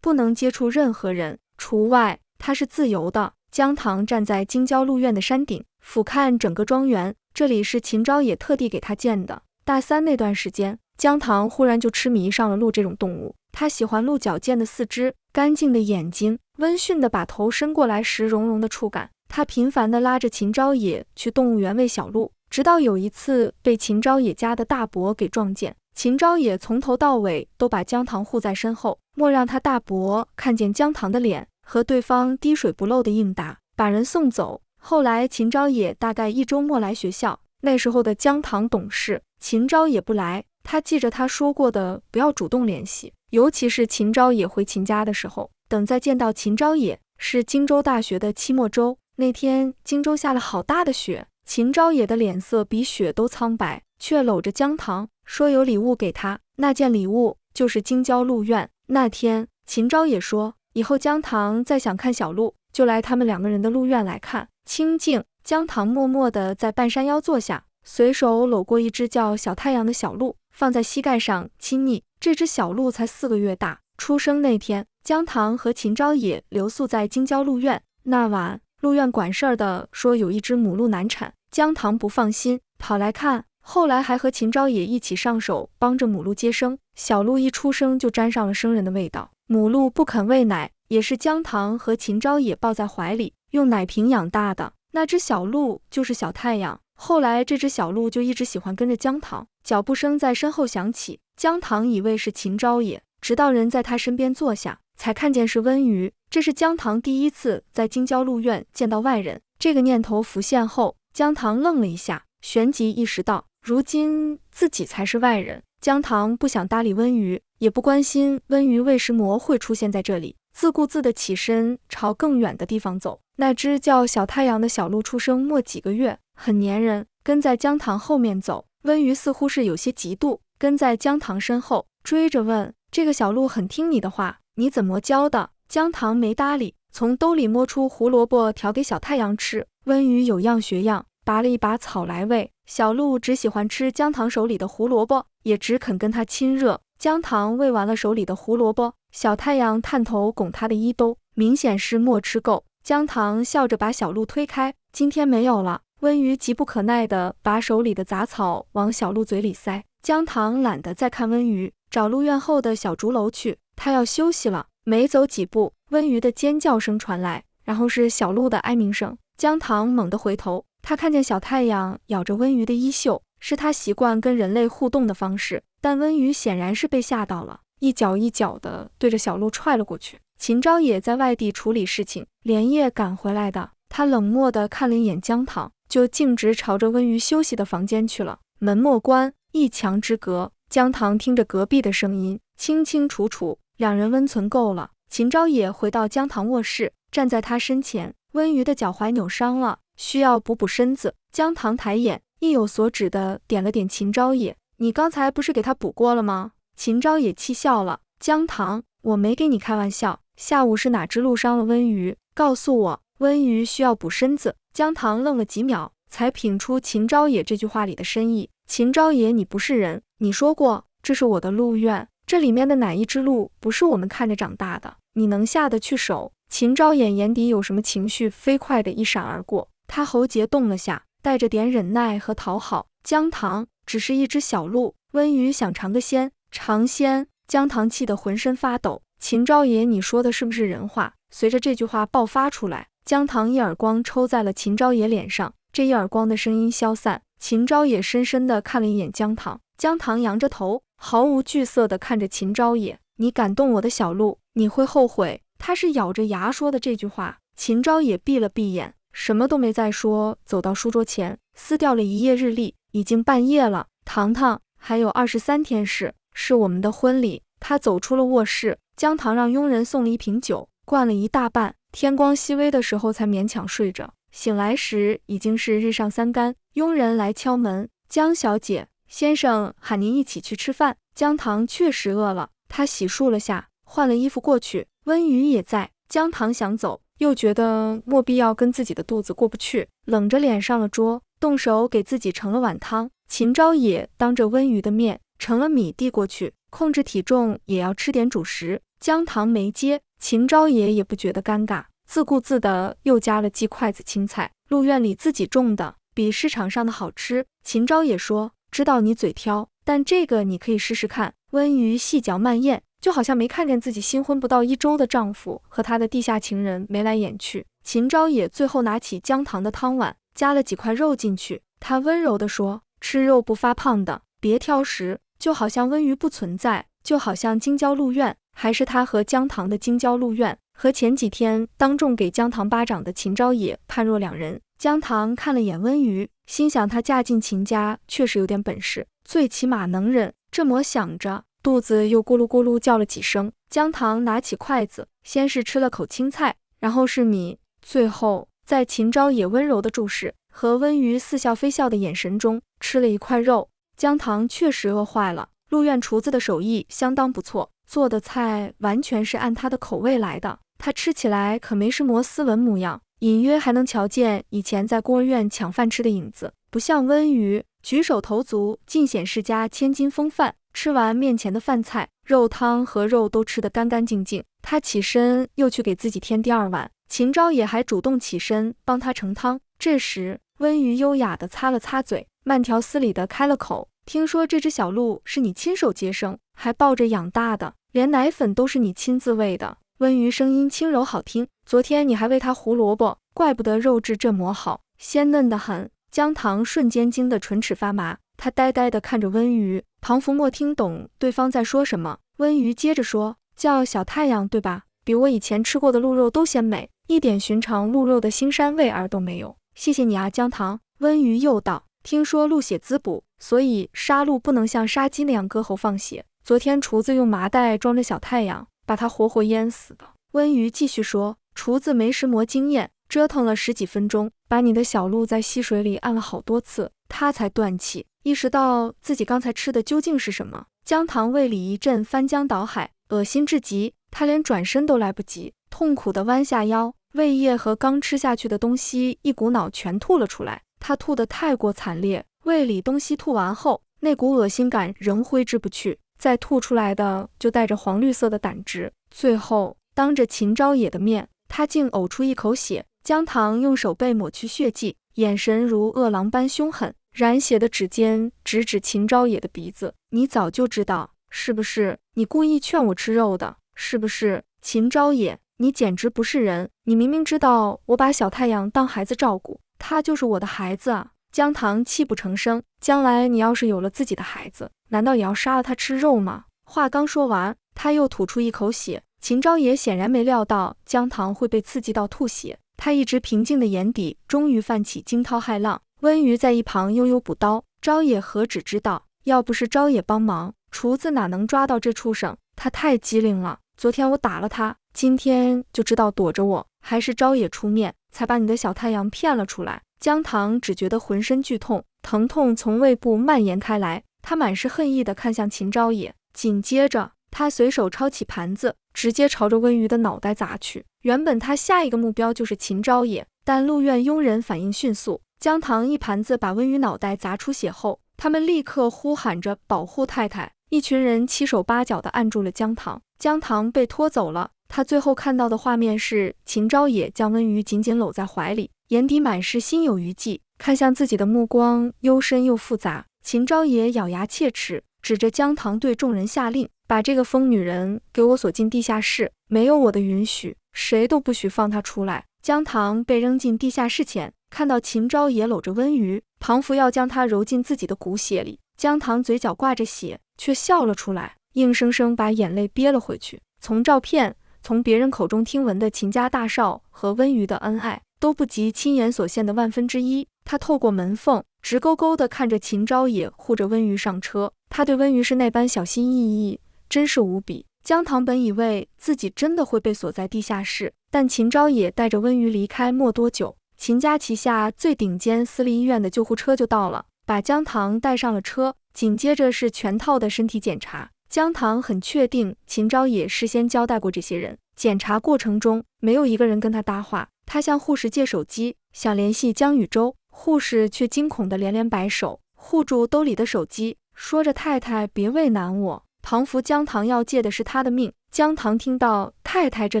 不能接触任何人，除外，他是自由的。姜糖站在京郊鹿院的山顶，俯瞰整个庄园，这里是秦昭也特地给他建的。大三那段时间，姜糖忽然就痴迷上了鹿这种动物，他喜欢鹿矫健的四肢，干净的眼睛，温驯地把头伸过来时绒绒的触感。他频繁地拉着秦昭也去动物园喂小鹿，直到有一次被秦昭也家的大伯给撞见。秦昭也从头到尾都把姜糖护在身后，莫让他大伯看见姜糖的脸，和对方滴水不漏的应答，把人送走。后来秦昭也大概1周末来学校，那时候的姜糖懂事，秦昭也不来，他记着他说过的不要主动联系，尤其是秦昭也回秦家的时候。等再见到秦昭也，是荆州大学的期末周，那天荆州下了好大的雪，秦昭也的脸色比雪都苍白，却搂着姜糖，说有礼物给他，那件礼物就是京郊鹿院。那天秦昭也说，以后姜糖再想看小鹿，就来他们2个人的鹿院来看。清静，姜糖默默地在半山腰坐下，随手搂过一只叫小太阳的小鹿，放在膝盖上亲昵。这只小鹿才4个月大，出生那天，姜糖和秦昭也留宿在京郊鹿院。那晚，鹿院管事儿的说有一只母鹿难产，姜糖不放心，跑来看，后来还和秦昭也一起上手帮着母鹿接生。小鹿一出生就沾上了生人的味道，母鹿不肯喂奶，也是姜糖和秦昭也抱在怀里，用奶瓶养大的。那只小鹿就是小太阳。后来这只小鹿就一直喜欢跟着姜糖，脚步声在身后响起，姜糖以为是秦昭也，直到人在他身边坐下，才看见是温瑜。这是姜糖第一次在京郊鹿院见到外人。这个念头浮现后，姜糖愣了一下，旋即意识到如今自己才是外人。姜糖不想搭理温瑜，也不关心温瑜为什么会出现在这里，自顾自地起身朝更远的地方走。那只叫小太阳的小鹿出生没几个月，很粘人，跟在姜糖后面走。温瑜似乎是有些嫉妒，跟在姜糖身后追着问，这个小鹿很听你的话，你怎么教的？姜糖没搭理，从兜里摸出胡萝卜条给小太阳吃。温瑜有样学样，拔了一把草来喂。小鹿只喜欢吃姜糖手里的胡萝卜，也只肯跟他亲热。姜糖喂完了手里的胡萝卜，小太阳探头拱他的衣兜，明显是没吃够。姜糖笑着把小鹿推开，今天没有了。温瑜急不可耐地把手里的杂草往小鹿嘴里塞。姜糖懒得再看温瑜，找鹿院后的小竹楼去，他要休息了。没走几步，温瑜的尖叫声传来，然后是小鹿的哀鸣声。姜糖猛地回头，他看见小太阳咬着温瑜的衣袖，是他习惯跟人类互动的方式，但温瑜显然是被吓到了，一脚一脚地对着小鹿踹了过去。秦昭也在外地处理事情，连夜赶回来的，他冷漠地看了一眼姜糖，就径直朝着温瑜休息的房间去了。门没关，一墙之隔，姜糖听着隔壁的声音，清清楚楚，两人温存够了。秦昭也回到姜糖卧室，站在他身前，温瑜的脚踝扭伤了，需要补补身子。姜糖抬眼，意有所指地点了点秦昭也，你刚才不是给他补过了吗？秦昭也气笑了，姜糖，我没给你开玩笑，下午是哪只鹿伤了温瑜？告诉我，温瑜需要补身子。姜糖愣了几秒，才品出秦昭也这句话里的深意。秦昭也，你不是人，你说过这是我的鹿院，这里面的哪一只鹿不是我们看着长大的？你能下得去手？秦昭也眼底有什么情绪飞快地一闪而过，他喉结动了下，带着点忍耐和讨好。姜糖，只是一只小鹿，温瑜想尝个鲜，尝鲜。姜糖气得浑身发抖。秦昭也，你说的是不是人话？随着这句话爆发出来，姜糖一耳光抽在了秦昭也脸上，这一耳光的声音消散。秦昭也深深地看了一眼姜糖，姜糖扬着头，毫无惧色地看着秦昭也，你感动我的小鹿，你会后悔。他是咬着牙说的这句话。秦昭也闭了闭眼，什么都没再说，走到书桌前，撕掉了一页日历。已经半夜了，糖糖，还有23天是我们的婚礼。他走出了卧室，姜糖让佣人送了一瓶酒，灌了一大半，天光熹微的时候才勉强睡着。醒来时已经是日上三竿，佣人来敲门，姜小姐，先生喊您一起去吃饭。姜糖确实饿了，他洗漱了下，换了衣服过去。温瑜也在，姜糖想走，又觉得没必要跟自己的肚子过不去，冷着脸上了桌。动手给自己盛了碗汤。秦昭也当着温瑜的面盛了米递过去，控制体重也要吃点主食。姜糖没接，秦昭也不觉得尴尬，自顾自的又夹了几筷子青菜，鹿院里自己种的，比市场上的好吃。秦昭也说，知道你嘴挑，但这个你可以试试看。温瑜细嚼慢咽，就好像没看见自己新婚不到1周的丈夫和他的地下情人眉来眼去。秦昭也最后拿起姜糖的汤碗，加了几块肉进去，他温柔地说，吃肉不发胖的，别挑食。就好像温瑜不存在，就好像京郊鹿苑还是他和姜糖的京郊鹿苑，和前几天当众给姜糖巴掌的秦昭也判若两人。姜糖看了眼温瑜，心想她嫁进秦家确实有点本事，最起码能忍。这么想着，肚子又咕噜咕噜叫了几声。姜糖拿起筷子，先是吃了口青菜，然后是米，最后在秦昭也温柔的注视和温瑜似笑非笑的眼神中，吃了一块肉。姜糖确实饿坏了，鹿院厨子的手艺相当不错，做的菜完全是按他的口味来的，他吃起来可没是磨斯文模样，隐约还能瞧见以前在孤儿院抢饭吃的影子。不像温瑜，举手投足尽显世家千金风范，吃完面前的饭菜，肉汤和肉都吃得干干净净。他起身又去给自己添第2碗，秦昭也还主动起身帮他盛汤。这时温瑜优雅地擦了擦嘴，慢条斯理地开了口，听说这只小鹿是你亲手接生，还抱着养大的，连奶粉都是你亲自喂的。温瑜声音轻柔好听，昨天你还喂它胡萝卜，怪不得肉质这么好，鲜嫩得很。姜糖瞬间惊得唇齿发麻，他呆呆地看着温瑜，庞福莫听懂对方在说什么。温瑜接着说，叫小太阳对吧？比我以前吃过的鹿肉都鲜美，一点寻常鹿肉的腥膻味儿都没有。谢谢你啊，姜糖。温瑜又道，听说鹿血滋补，所以杀鹿不能像杀鸡那样割喉放血。昨天厨子用麻袋装着小太阳，把它活活淹死的。温瑜继续说，厨子没石磨经验，折腾了10几分钟，把你的小鹿在溪水里按了好多次，他才断气，意识到自己刚才吃的究竟是什么。姜糖胃里一阵翻江倒海，恶心至极，他连转身都来不及，痛苦地弯下腰，胃液和刚吃下去的东西一股脑全吐了出来。他吐得太过惨烈，胃里东西吐完后，那股恶心感仍挥之不去，再吐出来的就带着黄绿色的胆汁。最后当着秦昭也的面，他竟呕出一口血。姜糖用手背抹去血迹，眼神如饿狼般凶狠，染血的指尖直指秦昭也的鼻子。你早就知道，是不是？你故意劝我吃肉的，是不是？秦昭也，你简直不是人！你明明知道我把小太阳当孩子照顾，他就是我的孩子啊！姜糖泣不成声，将来你要是有了自己的孩子，难道也要杀了他吃肉吗？话刚说完，他又吐出一口血。秦昭也显然没料到姜糖会被刺激到吐血，他一直平静的眼底终于泛起惊涛骇浪。温瑜在一旁悠悠补刀，昭也何止知道，要不是昭也帮忙，厨子哪能抓到这畜生？他太机灵了，昨天我打了他，今天就知道躲着我，还是昭也出面，才把你的小太阳骗了出来。姜糖只觉得浑身剧痛，疼痛从胃部蔓延开来，他满是恨意地看向秦昭也，紧接着他随手抄起盘子，直接朝着温瑜的脑袋砸去。原本他下一个目标就是秦昭也，但鹿院佣人反应迅速，姜糖一盘子把温瑜脑袋砸出血后，他们立刻呼喊着保护太太，一群人七手八脚地按住了姜糖。姜糖被拖走了，他最后看到的画面是秦昭也将温瑜紧紧搂在怀里，眼底满是心有余悸，看向自己的目光幽深又复杂。秦昭也咬牙切齿，指着姜糖对众人下令，把这个疯女人给我锁进地下室，没有我的允许，谁都不许放她出来。姜糖被扔进地下室前，看到秦昭也搂着温瑜，庞福要将她揉进自己的骨血里。姜糖嘴角挂着血，却笑了出来，硬生生把眼泪憋了回去。从照片，从别人口中听闻的秦家大少和温瑜的恩爱，都不及亲眼所见的1/1000。他透过门缝，直勾勾地看着秦昭也护着温瑜上车，他对温瑜是那般小心翼翼，真是无比。姜糖本以为自己真的会被锁在地下室，但秦昭也带着温瑜离开没多久，秦家旗下最顶尖私立医院的救护车就到了，把姜糖带上了车，紧接着是全套的身体检查。姜糖很确定秦昭也事先交代过这些人，检查过程中没有一个人跟他搭话。他向护士借手机，想联系江宇洲，护士却惊恐地连连摆手，护住兜里的手机，说着太太别为难我，庞福姜糖要借的是他的命。姜糖听到太太这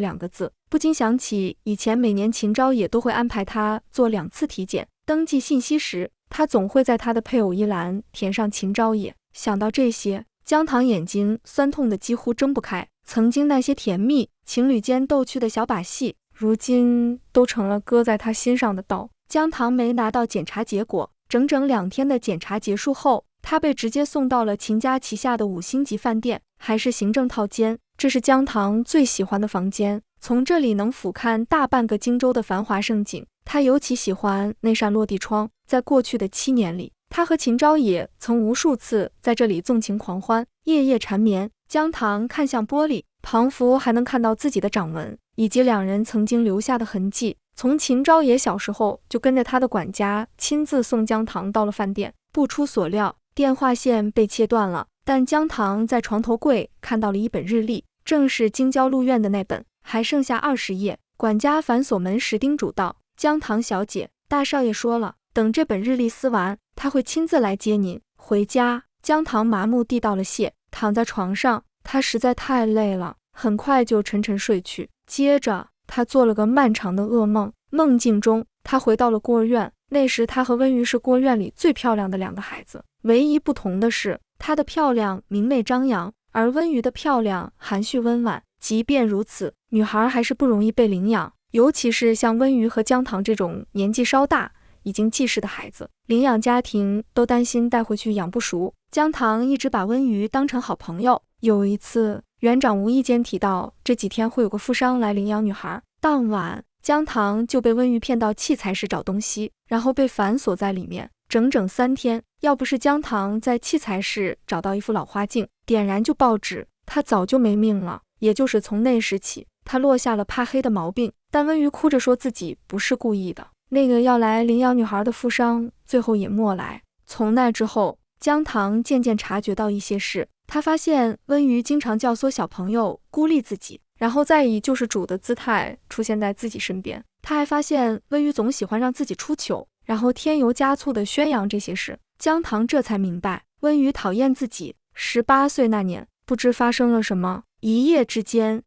2个字，不禁想起以前每年秦昭也都会安排他做2次体检，登记信息时他总会在他的配偶一栏填上秦昭也。想到这些，姜糖眼睛酸痛的几乎睁不开，曾经那些甜蜜情侣间逗趣的小把戏，如今都成了割在他心上的刀。姜糖没拿到检查结果，整整2天的检查结束后，他被直接送到了秦家旗下的5星级饭店，还是行政套间。这是姜糖最喜欢的房间，从这里能俯瞰大半个荆州的繁华盛景。他尤其喜欢那扇落地窗，在过去的7年里，他和秦昭也曾无数次在这里纵情狂欢，夜夜缠绵。姜糖看向玻璃，庞福还能看到自己的掌纹，以及2人曾经留下的痕迹。从秦昭也小时候就跟着他的管家亲自送姜糖到了饭店。不出所料，电话线被切断了，但姜糖在床头柜看到了一本日历，正是京郊路院的那本，还剩下20页。管家反锁门时叮嘱道：姜糖小姐，大少爷说了，等这本日历撕完，他会亲自来接您回家。姜糖麻木递到了谢，躺在床上，他实在太累了，很快就沉沉睡去。接着他做了个漫长的噩梦，梦境中他回到了孤儿院，那时他和温瑜是孤儿院里最漂亮的2个孩子，唯一不同的是，她的漂亮明媚张扬，而温瑜的漂亮含蓄温婉。即便如此，女孩还是不容易被领养，尤其是像温瑜和姜糖这种年纪稍大已经记事的孩子，领养家庭都担心带回去养不熟。姜糖一直把温瑜当成好朋友，有一次园长无意间提到这几天会有个富商来领养女孩，当晚姜糖就被温瑜骗到器材室找东西，然后被反锁在里面整整3天。要不是姜糖在器材室找到一副老花镜，点燃就报纸，他早就没命了。也就是从那时起，他落下了怕黑的毛病。但温瑜哭着说自己不是故意的，那个要来领养女孩的富商最后也没来。从那之后，姜糖渐渐察觉到一些事，他发现温瑜经常教唆小朋友孤立自己，然后再以救世主的姿态出现在自己身边。他还发现温瑜总喜欢让自己出糗，然后添油加醋地宣扬这些事。姜糖这才明白，温瑜讨厌自己。18岁那年，不知发生了什么，一夜之间，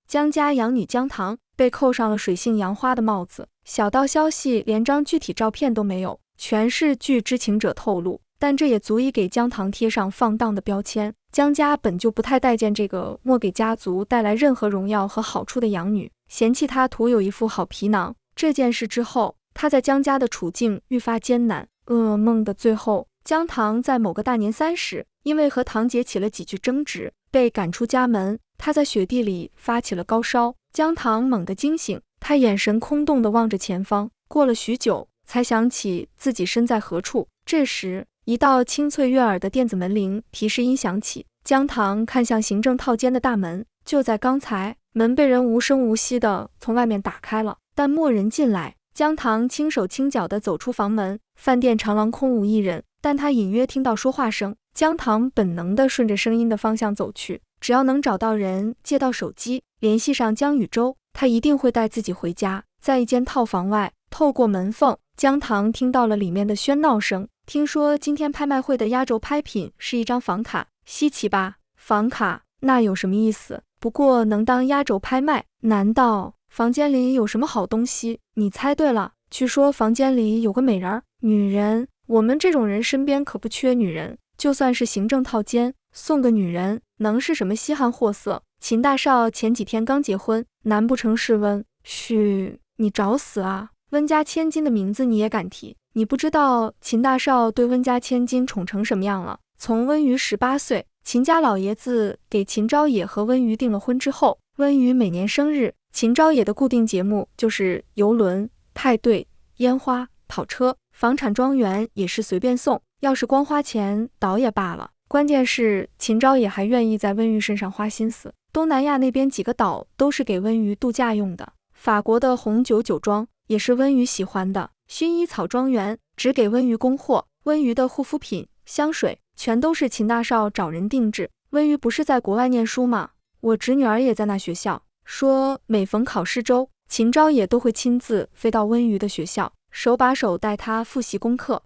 姜家养女姜糖被扣上了水性杨花的帽子。小道消息连张具体照片都没有，全是据知情者透露，但这也足以给姜糖贴上放荡的标签。姜家本就不太待见这个莫给家族带来任何荣耀和好处的养女，嫌弃她徒有一副好皮囊。这件事之后，她在姜家的处境愈发艰难。噩梦的最后，姜糖在某个大年30，因为和堂姐起了几句争执，被赶出家门。她在雪地里发起了高烧，姜糖猛地惊醒，她眼神空洞地望着前方，过了许久，才想起自己身在何处。这时，一道清脆悦耳的电子门铃提示音响起，姜糖看向行政套间的大门，就在刚才，门被人无声无息地从外面打开了，但没人进来。姜糖轻手轻脚地走出房门，饭店长廊空无一人，但他隐约听到说话声。姜糖本能地顺着声音的方向走去，只要能找到人，借到手机，联系上姜宇洲，他一定会带自己回家。在一间套房外，透过门缝，姜糖听到了里面的喧闹声。听说今天拍卖会的压轴拍品是一张房卡，稀奇吧？房卡，那有什么意思？不过能当压轴拍卖，难道房间里有什么好东西？你猜对了，据说房间里有个美人儿，女人。我们这种人身边可不缺女人，就算是行政套间，送个女人能是什么稀罕货色？秦大少前几天刚结婚，难不成是温？嘘，你找死啊！温家千金的名字你也敢提？你不知道秦大少对温家千金宠成什么样了？从温瑜18岁，秦家老爷子给秦昭也和温瑜订了婚之后，温瑜每年生日，秦昭也的固定节目就是游轮、派对、烟花、跑车，房产庄园也是随便送，要是光花钱倒也罢了，关键是秦昭也还愿意在温瑜身上花心思。东南亚那边几个岛都是给温瑜度假用的，法国的红酒酒庄也是温瑜喜欢的，薰衣草庄园只给温瑜供货，温瑜的护肤品、香水全都是秦大少找人定制。温瑜不是在国外念书吗？我侄女儿也在那学校，说每逢考试周，秦昭也都会亲自飞到温瑜的学校，手把手带他复习功课。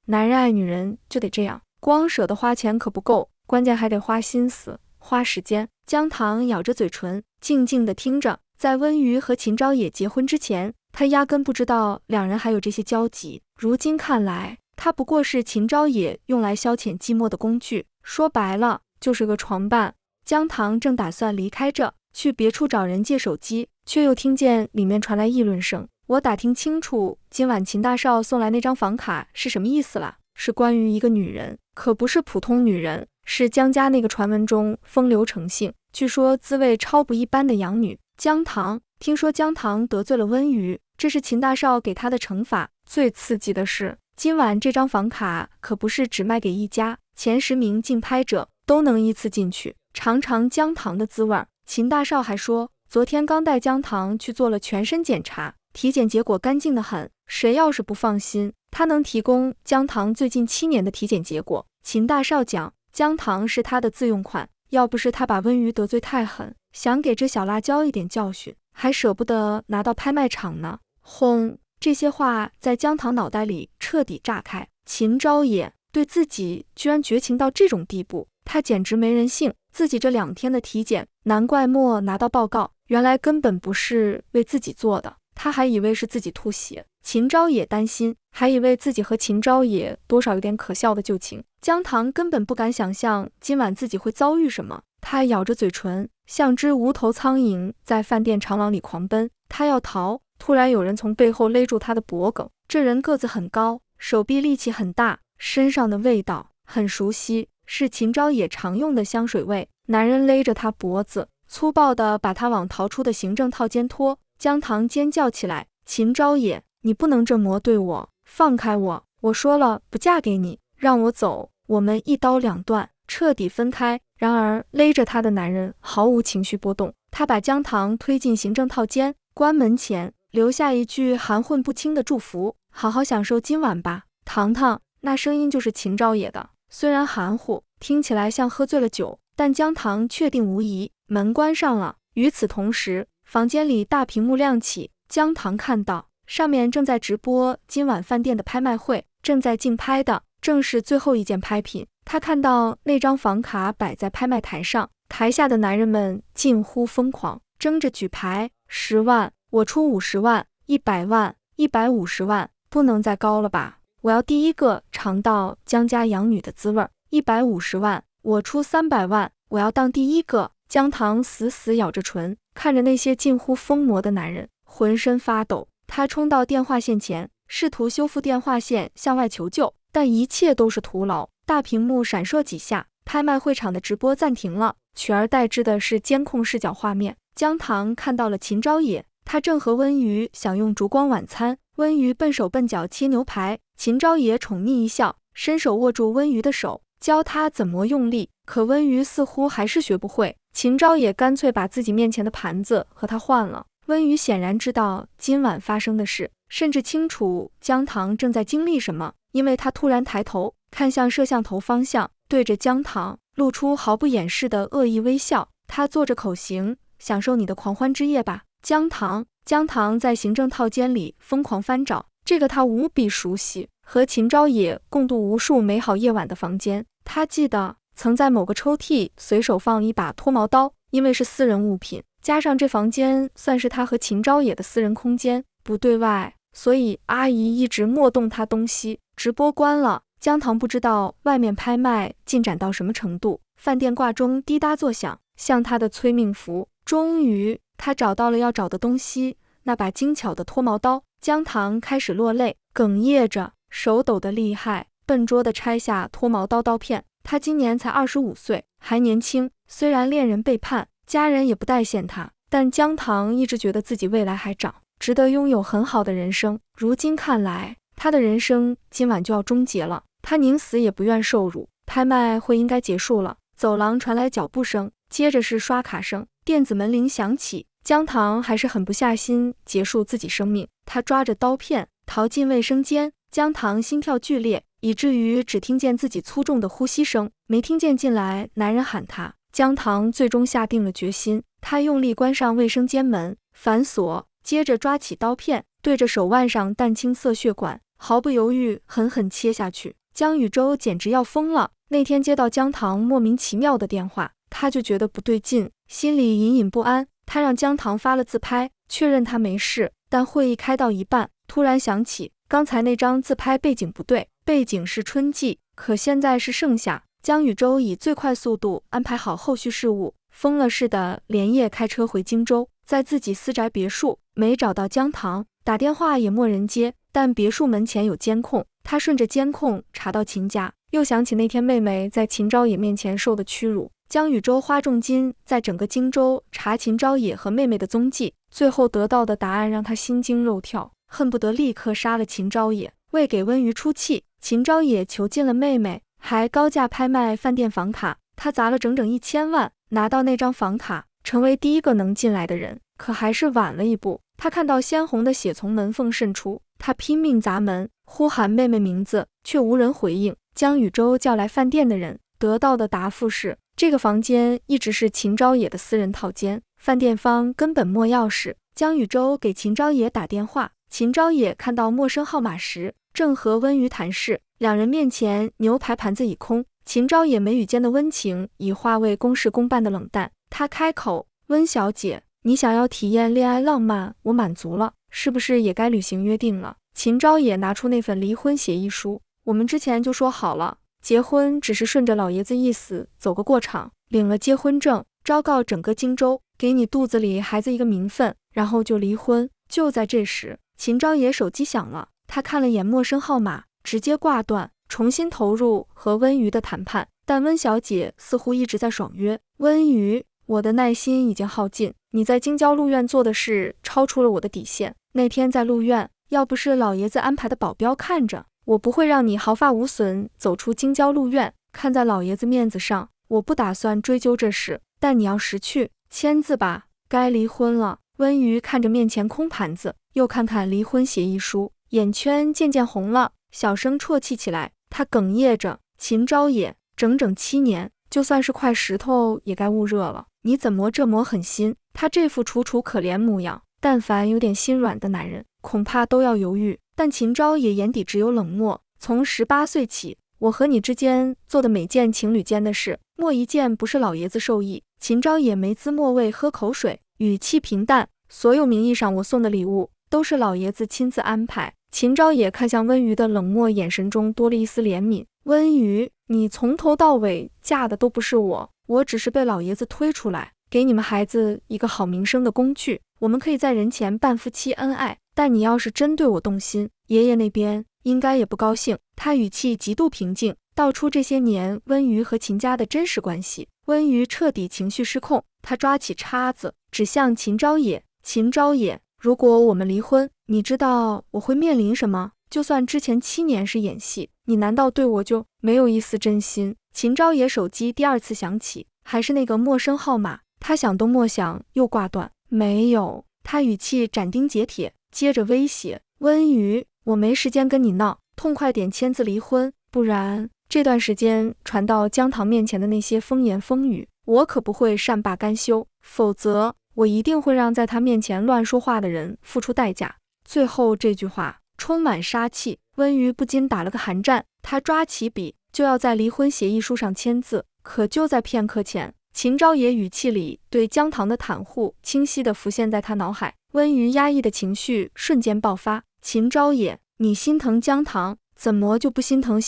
男人爱女人就得这样，光舍得花钱可不够，关键还得花心思、花时间。姜糖咬着嘴唇，静静地听着。在温瑜和秦昭野结婚之前，他压根不知道两人还有这些交集。如今看来，他不过是秦昭野用来消遣寂寞的工具，说白了就是个床伴。姜糖正打算离开这，去别处找人借手机，却又听见里面传来议论声。我打听清楚，今晚秦大少送来那张房卡是什么意思了？是关于一个女人，可不是普通女人，是姜家那个传闻中风流成性，据说滋味超不一般的养女。姜糖，听说姜糖得罪了温瑜，这是秦大少给他的惩罚。最刺激的是，今晚这张房卡可不是只卖给一家，前10名竞拍者都能依次进去，尝尝姜糖的滋味。秦大少还说，昨天刚带姜糖去做了全身检查，体检结果干净得很，谁要是不放心，他能提供姜糖最近7年的体检结果。秦大少讲，姜糖是他的自用款，要不是他把温瑜得罪太狠，想给这小辣椒一点教训，还舍不得拿到拍卖场呢。轰！这些话在姜糖脑袋里彻底炸开。秦昭野对自己居然绝情到这种地步，他简直没人性。自己这2天的体检，难怪没拿到报告，原来根本不是为自己做的，他还以为是自己吐血。秦昭野担心，还以为自己和秦昭野多少有点可笑的旧情。姜糖根本不敢想象今晚自己会遭遇什么，他咬着嘴唇，像只无头苍蝇在饭店长廊里狂奔。他要逃，突然有人从背后勒住他的脖颈。这人个子很高，手臂力气很大，身上的味道很熟悉，是秦昭野常用的香水味。男人勒着他脖子，粗暴地把他往逃出的行政套间拖。姜糖尖叫起来，秦昭野，你不能这么对我，放开我，我说了不嫁给你，让我走，我们一刀两断，彻底分开。然而勒着他的男人毫无情绪波动，他把姜糖推进行政套间，关门前留下一句含混不清的祝福，好好享受今晚吧，糖糖。那声音就是秦昭野的，虽然含糊，听起来像喝醉了酒，但姜糖确定无疑。门关上了，与此同时，房间里大屏幕亮起，姜糖看到上面正在直播今晚饭店的拍卖会，正在竞拍的正是最后一件拍品。他看到那张房卡摆在拍卖台上，台下的男人们近乎疯狂，争着举牌。10万，我出50万，100万，150万，不能再高了吧？我要第一个尝到姜家养女的滋味。150万，我出300万，我要当第一个。姜糖死死咬着唇，看着那些近乎疯魔的男人，浑身发抖。他冲到电话线前，试图修复电话线，向外求救，但一切都是徒劳。大屏幕闪烁几下，拍卖会场的直播暂停了，取而代之的是监控视角画面。姜糖看到了秦昭野，他正和温瑜享用烛光晚餐。温瑜笨手笨脚切牛排，秦昭野宠溺一笑，伸手握住温瑜的手，教他怎么用力。可温瑜似乎还是学不会，秦昭野干脆把自己面前的盘子和他换了。温瑜显然知道今晚发生的事，甚至清楚姜糖正在经历什么，因为他突然抬头看向摄像头方向，对着姜糖露出毫不掩饰的恶意微笑。他做着口型，享受你的狂欢之夜吧，姜糖。姜糖在行政套间里疯狂翻找，这个他无比熟悉，和秦昭野共度无数美好夜晚的房间。他记得曾在某个抽屉随手放一把脱毛刀，因为是私人物品，加上这房间算是他和秦昭野的私人空间，不对外，所以阿姨一直默动他东西。直播关了，姜糖不知道外面拍卖进展到什么程度，饭店挂钟滴答作响，像他的催命符。终于他找到了要找的东西，那把精巧的脱毛刀。姜糖开始落泪，哽咽着，手抖得厉害，笨拙地拆下脱毛刀刀片。他今年才25岁，还年轻，虽然恋人背叛，家人也不待见他，但姜糖一直觉得自己未来还长，值得拥有很好的人生。如今看来，他的人生今晚就要终结了，他宁死也不愿受辱。拍卖会应该结束了，走廊传来脚步声，接着是刷卡声，电子门铃响起。姜糖还是狠不下心结束自己生命，他抓着刀片逃进卫生间。姜糖心跳剧烈，以至于只听见自己粗重的呼吸声，没听见进来男人喊他。姜糖最终下定了决心，他用力关上卫生间门，反锁，接着抓起刀片，对着手腕上淡青色血管毫不犹豫狠狠切下去。江宇洲简直要疯了。那天接到姜糖莫名其妙的电话，他就觉得不对劲，心里隐隐不安。他让姜糖发了自拍，确认他没事，但会议开到一半，突然想起刚才那张自拍背景不对，背景是春季，可现在是盛夏。江宇洲以最快速度安排好后续事务，疯了似的连夜开车回荆州，在自己私宅别墅没找到姜糖，打电话也没人接，但别墅门前有监控，他顺着监控查到秦家，又想起那天妹妹在秦昭野面前受的屈辱。江宇洲花重金在整个荆州查秦昭野和妹妹的踪迹，最后得到的答案让他心惊肉跳，恨不得立刻杀了秦昭野。为给温瑜出气，秦昭野囚禁了妹妹，还高价拍卖饭店房卡，他砸了整整1000万，拿到那张房卡，成为第一个能进来的人。可还是晚了一步，他看到鲜红的血从门缝渗出，他拼命砸门，呼喊妹妹名字，却无人回应。江宇洲叫来饭店的人，得到的答复是，这个房间一直是秦昭野的私人套间，饭店方根本没钥匙。江宇洲给秦昭野打电话，秦昭野看到陌生号码时，正和温瑜谈事，两人面前牛排盘子已空，秦昭野眉宇间的温情已化为公事公办的冷淡。他开口，温小姐，你想要体验恋爱浪漫，我满足了，是不是也该履行约定了？秦昭野拿出那份离婚协议书，我们之前就说好了，结婚只是顺着老爷子意思走个过场，领了结婚证，昭告整个荆州，给你肚子里孩子一个名分，然后就离婚。就在这时，秦昭野手机响了，他看了眼陌生号码，直接挂断，重新投入和温瑜的谈判。但温小姐似乎一直在爽约，温瑜，我的耐心已经耗尽，你在京郊路院做的事超出了我的底线。那天在路院，要不是老爷子安排的保镖看着，我不会让你毫发无损走出京郊路院。看在老爷子面子上，我不打算追究这事，但你要识趣，签字吧，该离婚了。温瑜看着面前空盘子，又看看离婚协议书，眼圈渐渐红了，小声啜泣起来。他哽咽着，秦昭野，整整7年，就算是块石头也该焐热了，你怎么这么狠心？他这副楚楚可怜模样，但凡有点心软的男人，恐怕都要犹豫。但秦昭野眼底只有冷漠。从18岁起，我和你之间做的每件情侣间的事，没一件不是老爷子授意。秦昭野没滋没味喝口水，语气平淡，所有名义上我送的礼物，都是老爷子亲自安排。秦昭野看向温瑜的冷漠眼神中多了一丝怜悯。温瑜，你从头到尾嫁的都不是我，我只是被老爷子推出来，给你们孩子一个好名声的工具。我们可以在人前扮夫妻恩爱，但你要是真对我动心，爷爷那边应该也不高兴。他语气极度平静，道出这些年温瑜和秦家的真实关系。温瑜彻底情绪失控，他抓起叉子指向秦昭野。秦昭野，如果我们离婚，你知道我会面临什么？就算之前7年是演戏，你难道对我就没有一丝真心？秦昭野手机第2次响起，还是那个陌生号码，他想都莫想又挂断。没有，他语气斩钉截铁，接着威胁，温瑜，我没时间跟你闹，痛快点签字离婚，不然这段时间传到姜糖面前的那些风言风语，我可不会善罢甘休，否则我一定会让在他面前乱说话的人付出代价。最后这句话充满杀气，温瑜不禁打了个寒战，他抓起笔就要在离婚协议书上签字，可就在片刻前，秦昭野语气里对姜糖的袒护清晰地浮现在他脑海。温瑜压抑的情绪瞬间爆发，秦昭野，你心疼姜糖，怎么就不心疼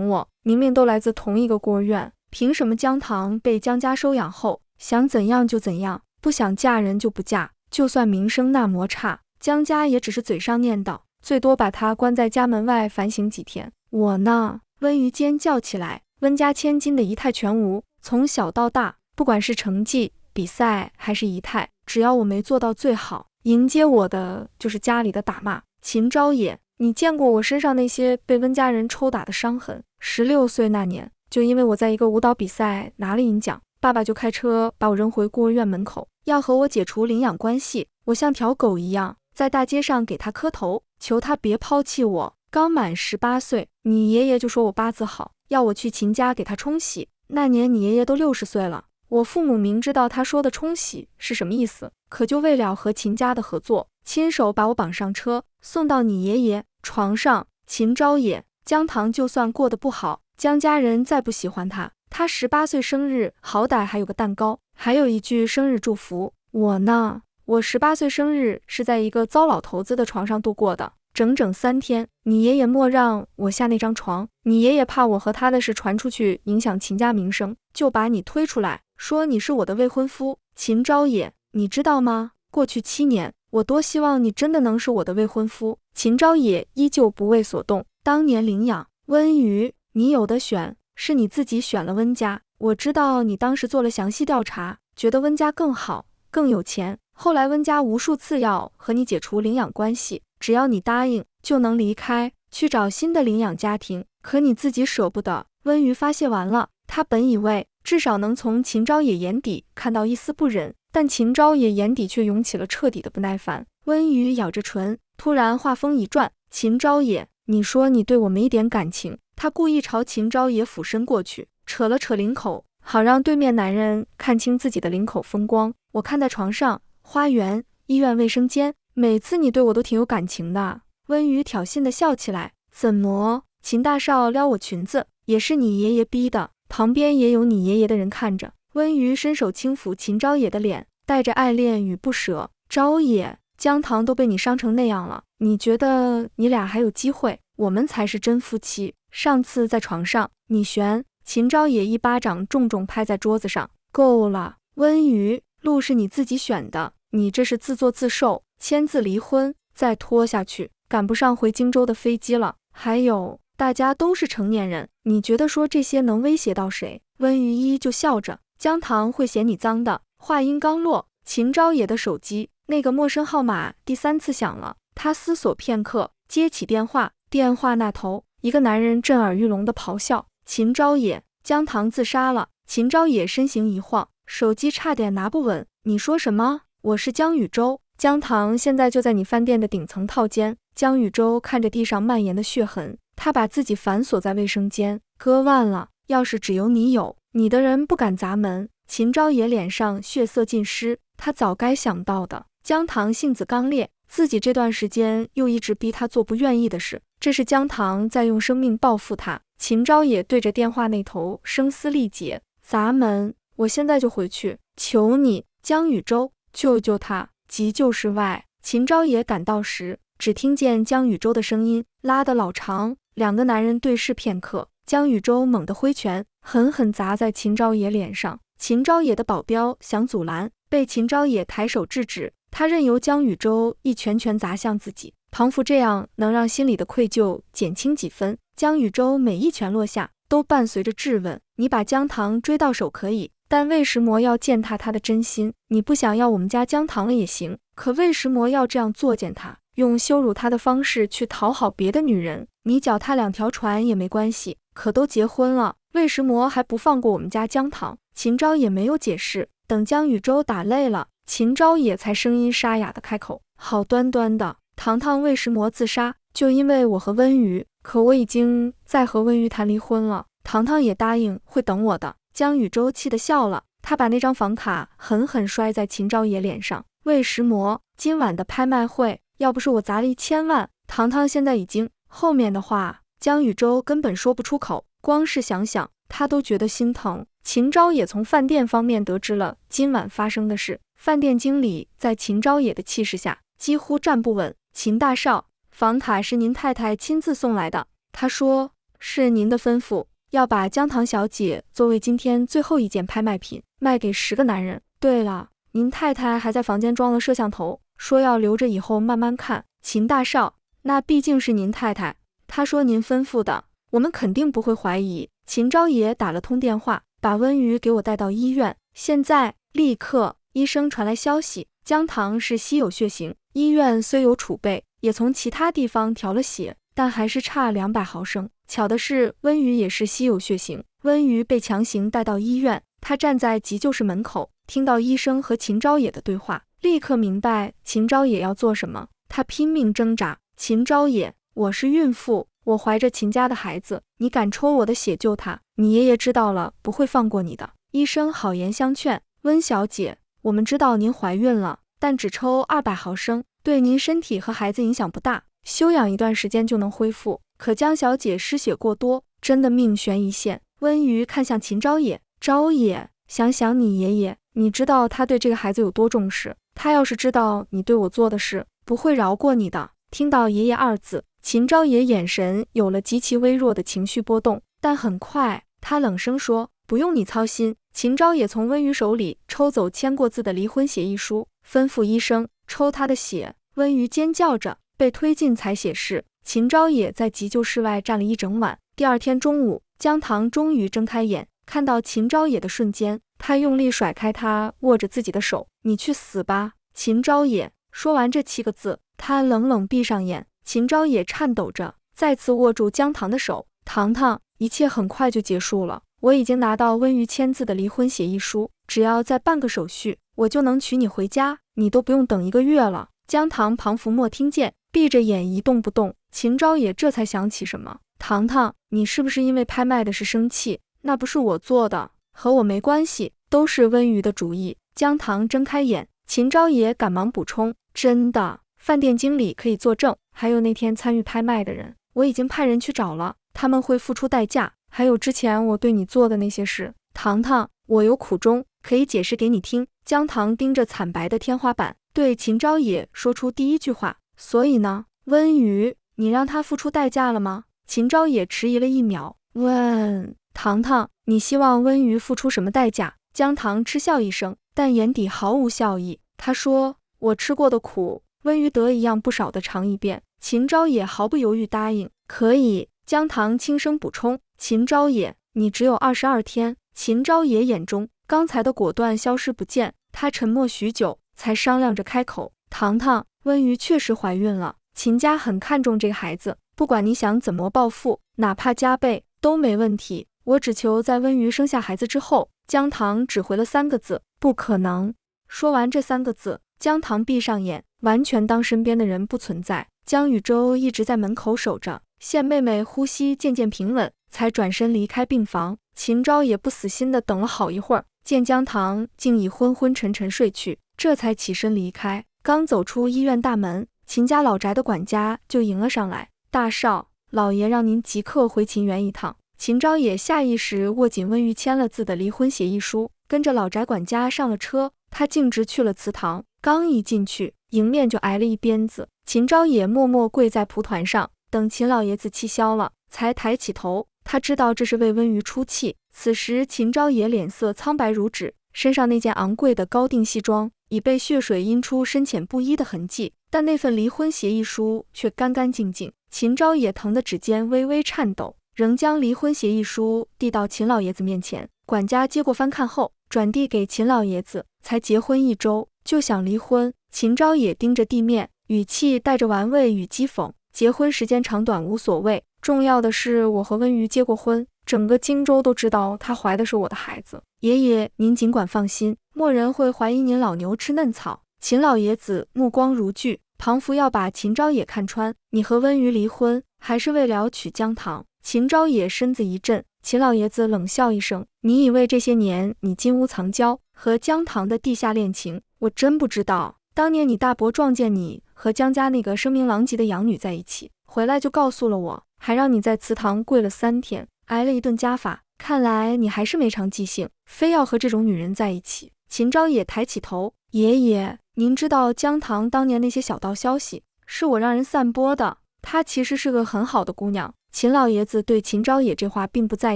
我？明明都来自同一个孤儿院，凭什么姜糖被姜家收养后，想怎样就怎样，不想嫁人就不嫁？就算名声那么差，姜家也只是嘴上念叨，最多把他关在家门外反省几天。我呢？温瑜尖叫起来，温家千金的仪态全无，从小到大，不管是成绩、比赛还是仪态，只要我没做到最好，迎接我的就是家里的打骂。秦昭野，你见过我身上那些被温家人抽打的伤痕？16岁那年，就因为我在一个舞蹈比赛拿了银奖，爸爸就开车把我扔回孤儿院门口，要和我解除领养关系。我像条狗一样在大街上给他磕头，求他别抛弃我。刚满18岁，你爷爷就说我八字好，要我去秦家给他冲喜。那年你爷爷都60岁了，我父母明知道他说的冲喜是什么意思，可就为了和秦家的合作，亲手把我绑上车，送到你爷爷床上。秦昭也，姜唐就算过得不好，姜家人再不喜欢他18岁生日好歹还有个蛋糕，还有一句生日祝福。我呢，我18岁生日是在一个糟老头子的床上度过的，整整3天。你爷爷莫让我下那张床，你爷爷怕我和他的事传出去影响秦家名声，就把你推出来，说你是我的未婚夫。秦昭也，你知道吗？过去7年，我多希望你真的能是我的未婚夫。秦昭也依旧不为所动。当年领养温瑜，你有的选，是你自己选了温家。我知道你当时做了详细调查，觉得温家更好，更有钱。后来温家无数次要和你解除领养关系，只要你答应，就能离开，去找新的领养家庭。可你自己舍不得。温瑜发泄完了，他本以为至少能从秦昭也眼底看到一丝不忍，但秦昭也眼底却涌起了彻底的不耐烦。温瑜咬着唇，突然话锋一转，秦昭也，你说你对我没一点感情。他故意朝秦昭也俯身过去，扯了扯领口，好让对面男人看清自己的领口风光。我看在床上、花园、医院卫生间，每次你对我都挺有感情的。温瑜挑衅地笑起来，怎么？秦大少撩我裙子，也是你爷爷逼的，旁边也有你爷爷的人看着。温瑜伸手轻抚秦昭也的脸，带着爱恋与不舍。昭也，姜唐都被你伤成那样了，你觉得你俩还有机会？我们才是真夫妻。上次在床上，你悬。秦昭也一巴掌重重拍在桌子上，够了。温瑜，路是你自己选的，你这是自作自受，签字离婚，再拖下去，赶不上回荆州的飞机了。还有，大家都是成年人，你觉得说这些能威胁到谁？温瑜依旧笑着，姜唐会嫌你脏的。话音刚落，秦昭也的手机那个陌生号码第3次响了，他思索片刻，接起电话。电话那头，一个男人震耳欲聋的咆哮：秦昭也，姜唐自杀了。秦昭也身形一晃，手机差点拿不稳。你说什么？我是江宇洲，姜唐现在就在你饭店的顶层套间。江宇洲看着地上蔓延的血痕，他把自己反锁在卫生间，割腕了。钥匙只有你有，你的人不敢砸门。秦昭也脸上血色尽失，他早该想到的。姜唐性子刚烈，自己这段时间又一直逼他做不愿意的事，这是姜唐在用生命报复他。秦昭也对着电话那头声嘶力竭：砸门，我现在就回去，求你，江宇洲，救救他，急救室外。秦昭也赶到时，只听见江宇洲的声音拉得老长。两个男人对视片刻，江宇洲猛地挥拳，狠狠砸在秦昭也脸上。秦昭也的保镖想阻拦，被秦昭也抬手制止。他任由江宇洲一拳拳砸向自己，庞父这样能让心里的愧疚减轻几分。江宇洲每一拳落下，都伴随着质问：你把姜唐追到手可以，但魏石魔要践踏他的真心。你不想要我们家姜唐了也行，可魏石魔要这样作践他，用羞辱他的方式去讨好别的女人，你脚踏2条船也没关系。可都结婚了，魏石魔还不放过我们家姜唐。秦昭也没有解释，等江宇洲打累了，秦昭也才声音沙哑的开口：好端端的，糖糖魏石魔自杀，就因为我和温瑜，可我已经在和温瑜谈离婚了，糖糖也答应会等我的。江宇洲气得笑了，他把那张房卡狠狠摔在秦昭也脸上：魏石魔，今晚的拍卖会，要不是我砸了1000万，糖糖现在已经……后面的话，江宇洲根本说不出口，光是想想，他都觉得心疼。秦昭也从饭店方面得知了今晚发生的事，饭店经理在秦昭也的气势下几乎站不稳。秦大少，房卡是您太太亲自送来的，他说是您的吩咐，要把姜唐小姐作为今天最后一件拍卖品，卖给10个男人。对了，您太太还在房间装了摄像头，说要留着以后慢慢看。秦大少，那毕竟是您太太，她说您吩咐的，我们肯定不会怀疑。秦昭也打了通电话，把温瑜给我带到医院，现在立刻。医生传来消息，姜唐是稀有血型，医院虽有储备，也从其他地方调了血，但还是差200毫升。巧的是，温瑜也是稀有血型。温瑜被强行带到医院，他站在急救室门口，听到医生和秦昭也的对话，立刻明白秦昭也要做什么。他拼命挣扎：秦昭也，我是孕妇，我怀着秦家的孩子，你敢抽我的血救他，你爷爷知道了不会放过你的。医生好言相劝：温小姐，我们知道您怀孕了，但只抽200毫升，对您身体和孩子影响不大，休养一段时间就能恢复。可江小姐失血过多，真的命悬一线。温瑜看向秦昭野，昭野，想想你爷爷，你知道他对这个孩子有多重视，他要是知道你对我做的事，不会饶过你的。听到爷爷二字，秦昭野眼神有了极其微弱的情绪波动，但很快他冷声说，不用你操心。秦昭野从温瑜手里抽走签过字的离婚协议书，吩咐医生抽他的血。温瑜尖叫着被推进采血室，秦昭野在急救室外站了一整晚。第二天中午，江棠终于睁开眼，看到秦昭野的瞬间，他用力甩开他握着自己的手，你去死吧，秦昭野。说完这7个字，他冷冷闭上眼。秦昭野颤抖着再次握住江棠的手，棠棠，一切很快就结束了，我已经拿到温瑜签字的离婚协议书，只要再办个手续，我就能娶你回家，你都不用等1个月了。江棠庞福墨听见，闭着眼一动不动。秦昭野这才想起什么，棠棠，你是不是因为拍卖的事生气？那不是我做的，和我没关系，都是温瑜的主意。江棠睁开眼，秦昭野赶忙补充，真的，饭店经理可以作证，还有那天参与拍卖的人，我已经派人去找了，他们会付出代价，还有之前我对你做的那些事。棠棠，我有苦衷，可以解释给你听。江棠盯着惨白的天花板，对秦昭野说出第一句话，所以呢，温瑜，你让他付出代价了吗？秦昭野迟疑了1秒，问棠棠，你希望温瑜付出什么代价？江棠嗤笑一声，但眼底毫无笑意。他说，我吃过的苦，温瑜得一样不少的尝一遍。秦昭野毫不犹豫答应，可以。江棠轻声补充，秦昭野，你只有22天。秦昭野眼中刚才的果断消失不见，他沉默许久，才商量着开口，棠棠，温瑜确实怀孕了，秦家很看重这个孩子，不管你想怎么报复，哪怕加倍都没问题，我只求在温瑜生下孩子之后。江棠只回了3个字，不可能。说完这3个字，江棠闭上眼，完全当身边的人不存在。江宇洲一直在门口守着，见妹妹呼吸渐渐平稳，才转身离开病房。秦昭也不死心的等了好一会儿，见江棠竟已昏昏沉沉睡去，这才起身离开。刚走出医院大门，秦家老宅的管家就迎了上来，大少，老爷让您即刻回秦园一趟。秦昭也下意识握紧温瑜签了字的离婚协议书，跟着老宅管家上了车。他径直去了祠堂，刚一进去，迎面就挨了一鞭子。秦昭也默默跪在蒲团上，等秦老爷子气消了，才抬起头。他知道这是为温瑜出气。此时秦昭也脸色苍白如纸，身上那件昂贵的高定西装已被血水阴出深浅不一的痕迹，但那份离婚协议书却干干净净。秦昭也疼得指尖微微颤抖，仍将离婚协议书递到秦老爷子面前。管家接过翻看后，转递给秦老爷子，才结婚1周就想离婚。秦昭也盯着地面，语气带着玩味与讥讽，结婚时间长短无所谓，重要的是我和温瑜结过婚，整个荆州都知道她怀的是我的孩子。爷爷您尽管放心，没人会怀疑您老牛吃嫩草。秦老爷子目光如炬，庞福要把秦昭也看穿，你和温瑜离婚还是为了娶姜棠？秦昭也身子一震，秦老爷子冷笑一声，你以为这些年你金屋藏娇，和姜棠的地下恋情，我真不知道。当年你大伯撞见你和姜家那个声名狼藉的养女在一起，回来就告诉了我，还让你在祠堂跪了3天，挨了一顿家法。看来你还是没长记性，非要和这种女人在一起。秦昭也抬起头，爷爷，您知道姜棠当年那些小道消息，是我让人散播的，她其实是个很好的姑娘。秦老爷子对秦昭也这话并不在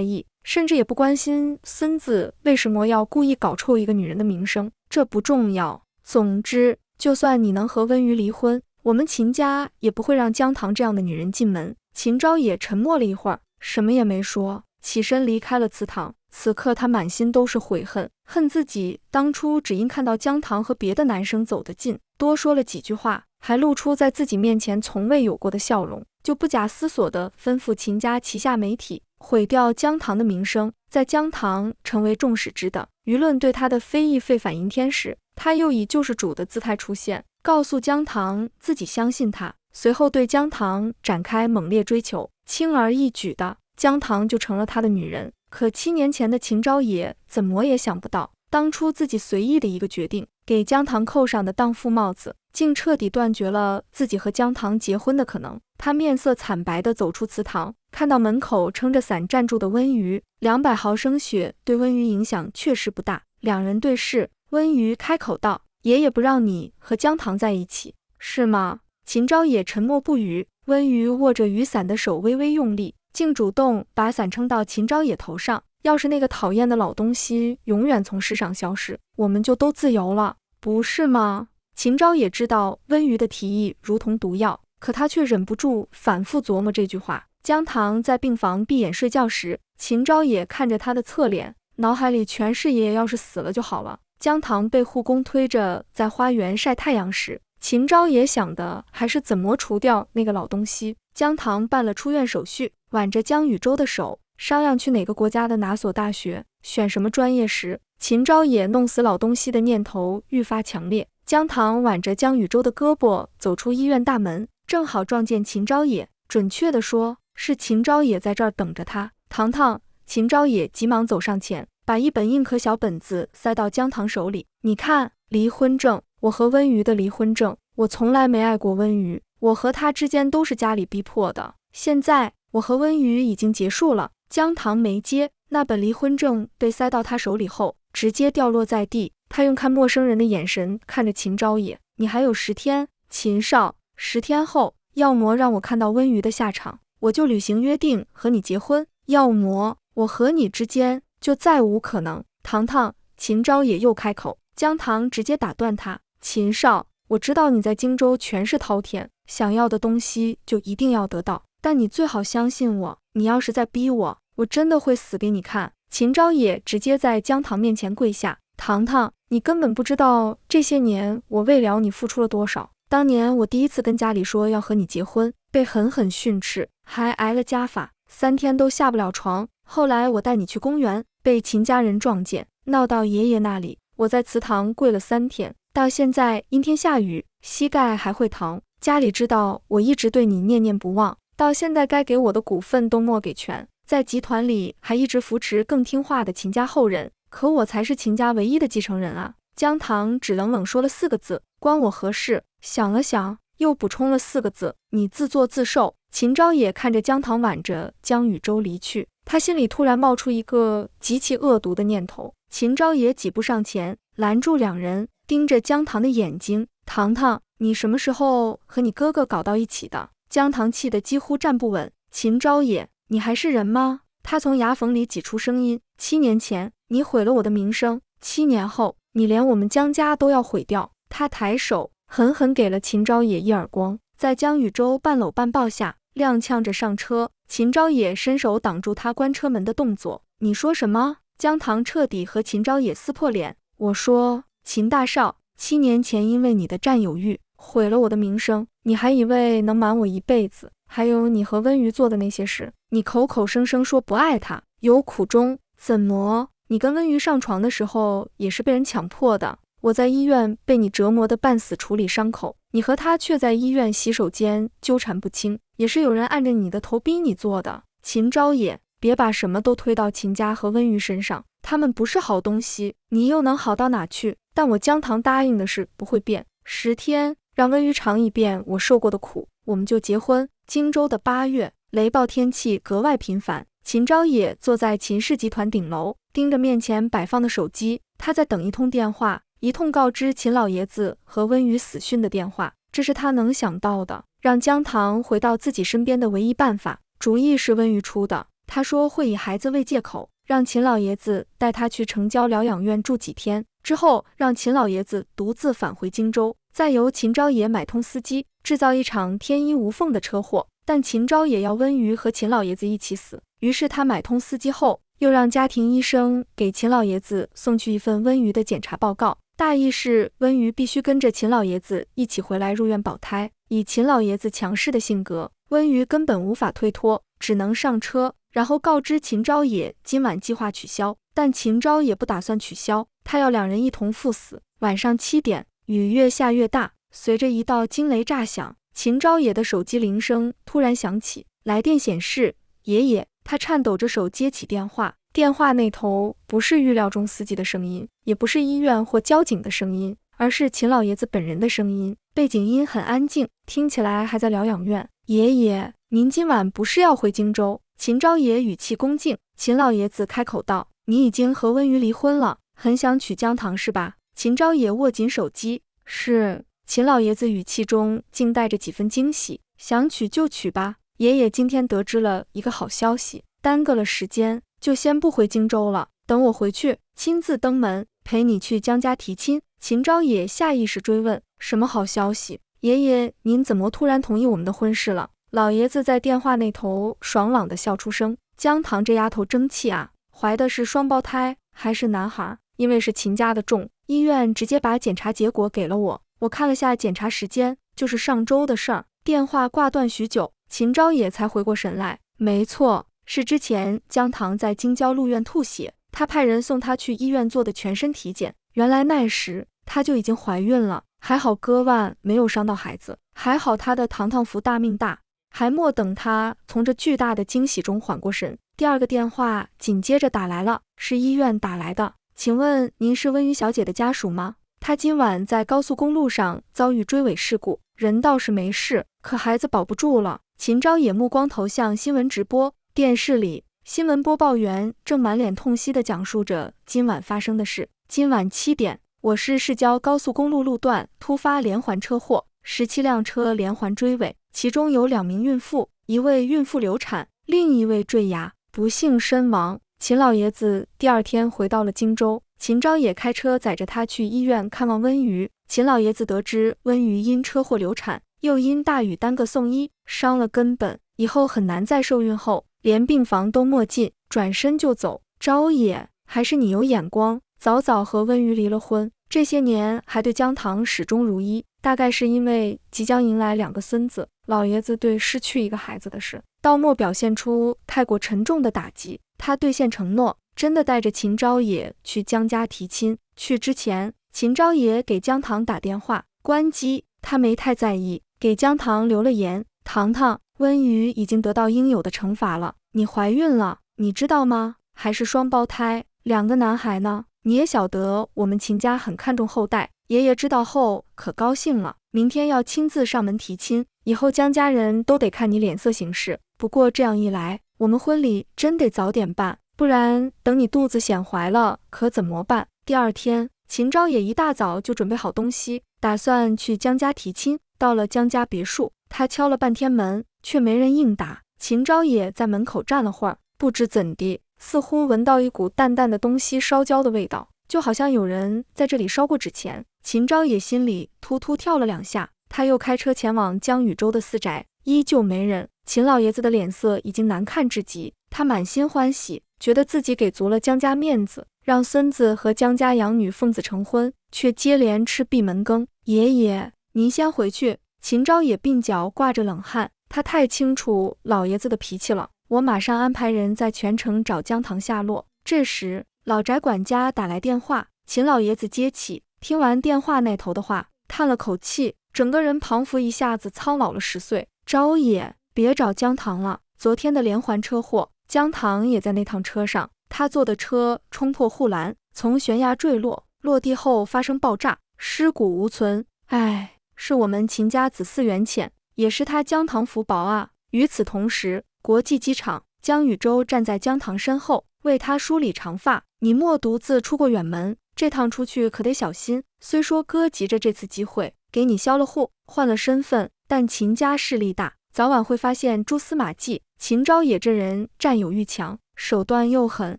意，甚至也不关心孙子为什么要故意搞臭一个女人的名声，这不重要。总之，就算你能和温瑜离婚，我们秦家也不会让姜棠这样的女人进门。秦昭也沉默了一会儿，什么也没说，起身离开了祠堂。此刻他满心都是悔恨，恨自己当初只因看到姜棠和别的男生走得近，多说了几句话，还露出在自己面前从未有过的笑容，就不假思索地吩咐秦家旗下媒体毁掉姜棠的名声。在姜棠成为众矢之的，舆论对他的非议沸反盈天时，他又以救世主的姿态出现，告诉姜棠自己相信他，随后对姜棠展开猛烈追求，轻而易举的，姜棠就成了他的女人。可7年前的秦昭也怎么也想不到，当初自己随意的一个决定，给姜棠扣上的荡妇帽子，竟彻底断绝了自己和姜糖结婚的可能。他面色惨白地走出祠堂，看到门口撑着伞站住的温瑜，200毫升血对温瑜影响确实不大。两人对视，温瑜开口道：“爷爷不让你和姜糖在一起，是吗？”秦昭也沉默不语，温瑜握着雨伞的手微微用力，竟主动把伞撑到秦昭也头上。要是那个讨厌的老东西永远从世上消失，我们就都自由了，不是吗？秦昭也知道温瑜的提议如同毒药，可他却忍不住反复琢磨这句话。姜糖在病房闭眼睡觉时，秦昭也看着他的侧脸，脑海里全是爷爷要是死了就好了。姜糖被护工推着在花园晒太阳时，秦昭也想的还是怎么除掉那个老东西。姜糖办了出院手续，挽着姜宇洲的手，商量去哪个国家的哪所大学，选什么专业时，秦昭也弄死老东西的念头愈发强烈。姜糖挽着姜宇洲的胳膊走出医院大门，正好撞见秦昭也，准确地说，是秦昭也在这儿等着他。糖糖，秦昭也急忙走上前，把一本硬壳小本子塞到姜糖手里。你看，离婚证，我和温瑜的离婚证。我从来没爱过温瑜，我和他之间都是家里逼迫的。现在我和温瑜已经结束了。姜糖没接，那本离婚证被塞到他手里后，直接掉落在地。他用看陌生人的眼神看着秦昭也，你还有10天，秦少，10天后，要么让我看到温瑜的下场，我就履行约定和你结婚，要么我和你之间就再无可能。糖糖，秦昭也又开口，姜糖直接打断他，秦少，我知道你在荆州权势滔天，想要的东西就一定要得到，但你最好相信我，你要是再逼我，我真的会死给你看。秦昭也直接在姜糖面前跪下，糖糖，你根本不知道这些年我为了你付出了多少。当年我第一次跟家里说要和你结婚，被狠狠训斥，还挨了家法，3天都下不了床。后来我带你去公园，被秦家人撞见，闹到爷爷那里，我在祠堂跪了3天，到现在阴天下雨，膝盖还会疼。家里知道我一直对你念念不忘，到现在该给我的股份都没给全，在集团里还一直扶持更听话的秦家后人，可我才是秦家唯一的继承人啊。姜糖只冷冷说了4个字，关我何事？想了想，又补充了4个字，你自作自受。秦昭也看着姜糖挽着姜宇洲离去，他心里突然冒出一个极其恶毒的念头。秦昭也几步上前，拦住两人，盯着姜糖的眼睛，糖糖，你什么时候和你哥哥搞到一起的？姜糖气得几乎站不稳。秦昭也，你还是人吗？他从牙缝里挤出声音，7年前你毁了我的名声，7年后你连我们姜家都要毁掉。他抬手狠狠给了秦昭也一耳光，在姜宇洲半搂半抱下踉跄着上车。秦昭也伸手挡住他关车门的动作。你说什么？姜糖彻底和秦昭也撕破脸。我说，秦大少，7年前因为你的占有欲毁了我的名声，你还以为能瞒我一辈子。还有你和温瑜做的那些事，你口口声声说不爱他，有苦衷，怎么你跟温瑜上床的时候也是被人强迫的？我在医院被你折磨得半死处理伤口，你和他却在医院洗手间纠缠不清，也是有人按着你的头逼你做的。秦昭也，别把什么都推到秦家和温瑜身上，他们不是好东西，你又能好到哪去？但我姜糖答应的事不会变，10天，让温瑜尝一遍我受过的苦，我们就结婚。荆州的8月，雷暴天气格外频繁。秦昭也坐在秦氏集团顶楼，盯着面前摆放的手机，他在等一通电话，一通告知秦老爷子和温瑜死讯的电话。这是他能想到的，让姜糖回到自己身边的唯一办法。主意是温瑜出的，他说会以孩子为借口，让秦老爷子带他去城郊疗养院住几天，之后让秦老爷子独自返回荆州，再由秦昭也买通司机，制造一场天衣无缝的车祸。但秦昭也要温瑜和秦老爷子一起死，于是他买通司机后，又让家庭医生给秦老爷子送去一份温瑜的检查报告，大意是温瑜必须跟着秦老爷子一起回来入院保胎。以秦老爷子强势的性格，温瑜根本无法推脱，只能上车，然后告知秦昭也今晚计划取消。但秦昭也不打算取消，他要两人一同赴死。晚上7点，雨越下越大，随着一道惊雷炸响，秦昭也的手机铃声突然响起，来电显示爷爷。他颤抖着手接起电话，电话那头不是预料中司机的声音，也不是医院或交警的声音，而是秦老爷子本人的声音，背景音很安静，听起来还在疗养院。爷爷，您今晚不是要回荆州？秦昭爷语气恭敬。秦老爷子开口道：“你已经和温瑜离婚了，很想娶姜糖是吧？”秦昭爷握紧手机：“是。”秦老爷子语气中竟带着几分惊喜：“想娶就娶吧。爷爷今天得知了一个好消息，耽搁了时间，就先不回荆州了。等我回去，亲自登门陪你去姜家提亲。”秦昭爷下意识追问：“什么好消息？爷爷，您怎么突然同意我们的婚事了？”老爷子在电话那头爽朗地笑出声：“姜糖这丫头争气啊，怀的是双胞胎，还是男孩？因为是秦家的重，医院直接把检查结果给了我。我看了下检查时间，就是上周的事儿。”电话挂断许久，秦昭也才回过神来：“没错，是之前姜糖在京郊路院吐血，他派人送她去医院做的全身体检。原来那时她就已经怀孕了，还好割腕没有伤到孩子，还好她的糖糖福大命大。”还莫等他从这巨大的惊喜中缓过神，第二个电话紧接着打来了，是医院打来的。“请问您是温瑜小姐的家属吗？她今晚在高速公路上遭遇追尾事故，人倒是没事，可孩子保不住了。”秦昭也目光投向新闻直播，电视里新闻播报员正满脸痛惜地讲述着今晚发生的事。今晚7点，我市市郊高速公路路段突发连环车祸，17辆车连环追尾，其中有2名孕妇，一位孕妇流产，另一位坠崖，不幸身亡。秦老爷子第二天回到了荆州，秦昭也开车载着他去医院看望温瑜。秦老爷子得知温瑜因车祸流产，又因大雨耽搁送医，伤了根本，以后很难再受孕后，连病房都莫进，转身就走。昭也，还是你有眼光，早早和温瑜离了婚，这些年还对姜糖始终如一，大概是因为即将迎来2个孙子，老爷子对失去一个孩子的事，到末表现出太过沉重的打击。他兑现承诺，真的带着秦昭也去姜家提亲。去之前，秦昭也给姜糖打电话，关机，他没太在意，给姜糖留了言：“糖糖，温瑜已经得到应有的惩罚了，你怀孕了，你知道吗？还是双胞胎，2个男孩呢。你也晓得我们秦家很看重后代，爷爷知道后可高兴了，明天要亲自上门提亲，以后姜家人都得看你脸色行事。不过这样一来，我们婚礼真得早点办，不然等你肚子显怀了可怎么办？”第二天，秦昭也一大早就准备好东西，打算去姜家提亲。到了姜家别墅，他敲了半天门，却没人应答。秦昭也在门口站了会儿，不知怎地，似乎闻到一股淡淡的东西烧焦的味道，就好像有人在这里烧过纸钱。秦昭也心里突突跳了2下，他又开车前往姜禹州的私宅，依旧没人。秦老爷子的脸色已经难看至极，他满心欢喜，觉得自己给足了姜家面子，让孙子和姜家养女奉子成婚，却接连吃闭门羹。“爷爷，您先回去。”秦昭也鬓角挂着冷汗，他太清楚老爷子的脾气了，我马上安排人在全城找姜糖下落。这时，老宅管家打来电话，秦老爷子接起，听完电话那头的话，叹了口气，整个人彷佛一下子苍老了10岁。“昭也，别找姜糖了，昨天的连环车祸，姜糖也在那趟车上，他坐的车冲破护栏，从悬崖坠落，落地后发生爆炸，尸骨无存。唉，是我们秦家子嗣缘浅，也是他姜糖福薄啊。”与此同时，国际机场，姜禹州站在姜糖身后，为他梳理长发。“你莫独自出过远门，这趟出去可得小心。虽说哥急着这次机会给你销了户，换了身份，但秦家势力大，早晚会发现蛛丝马迹。秦昭也这人占有欲强，手段又狠，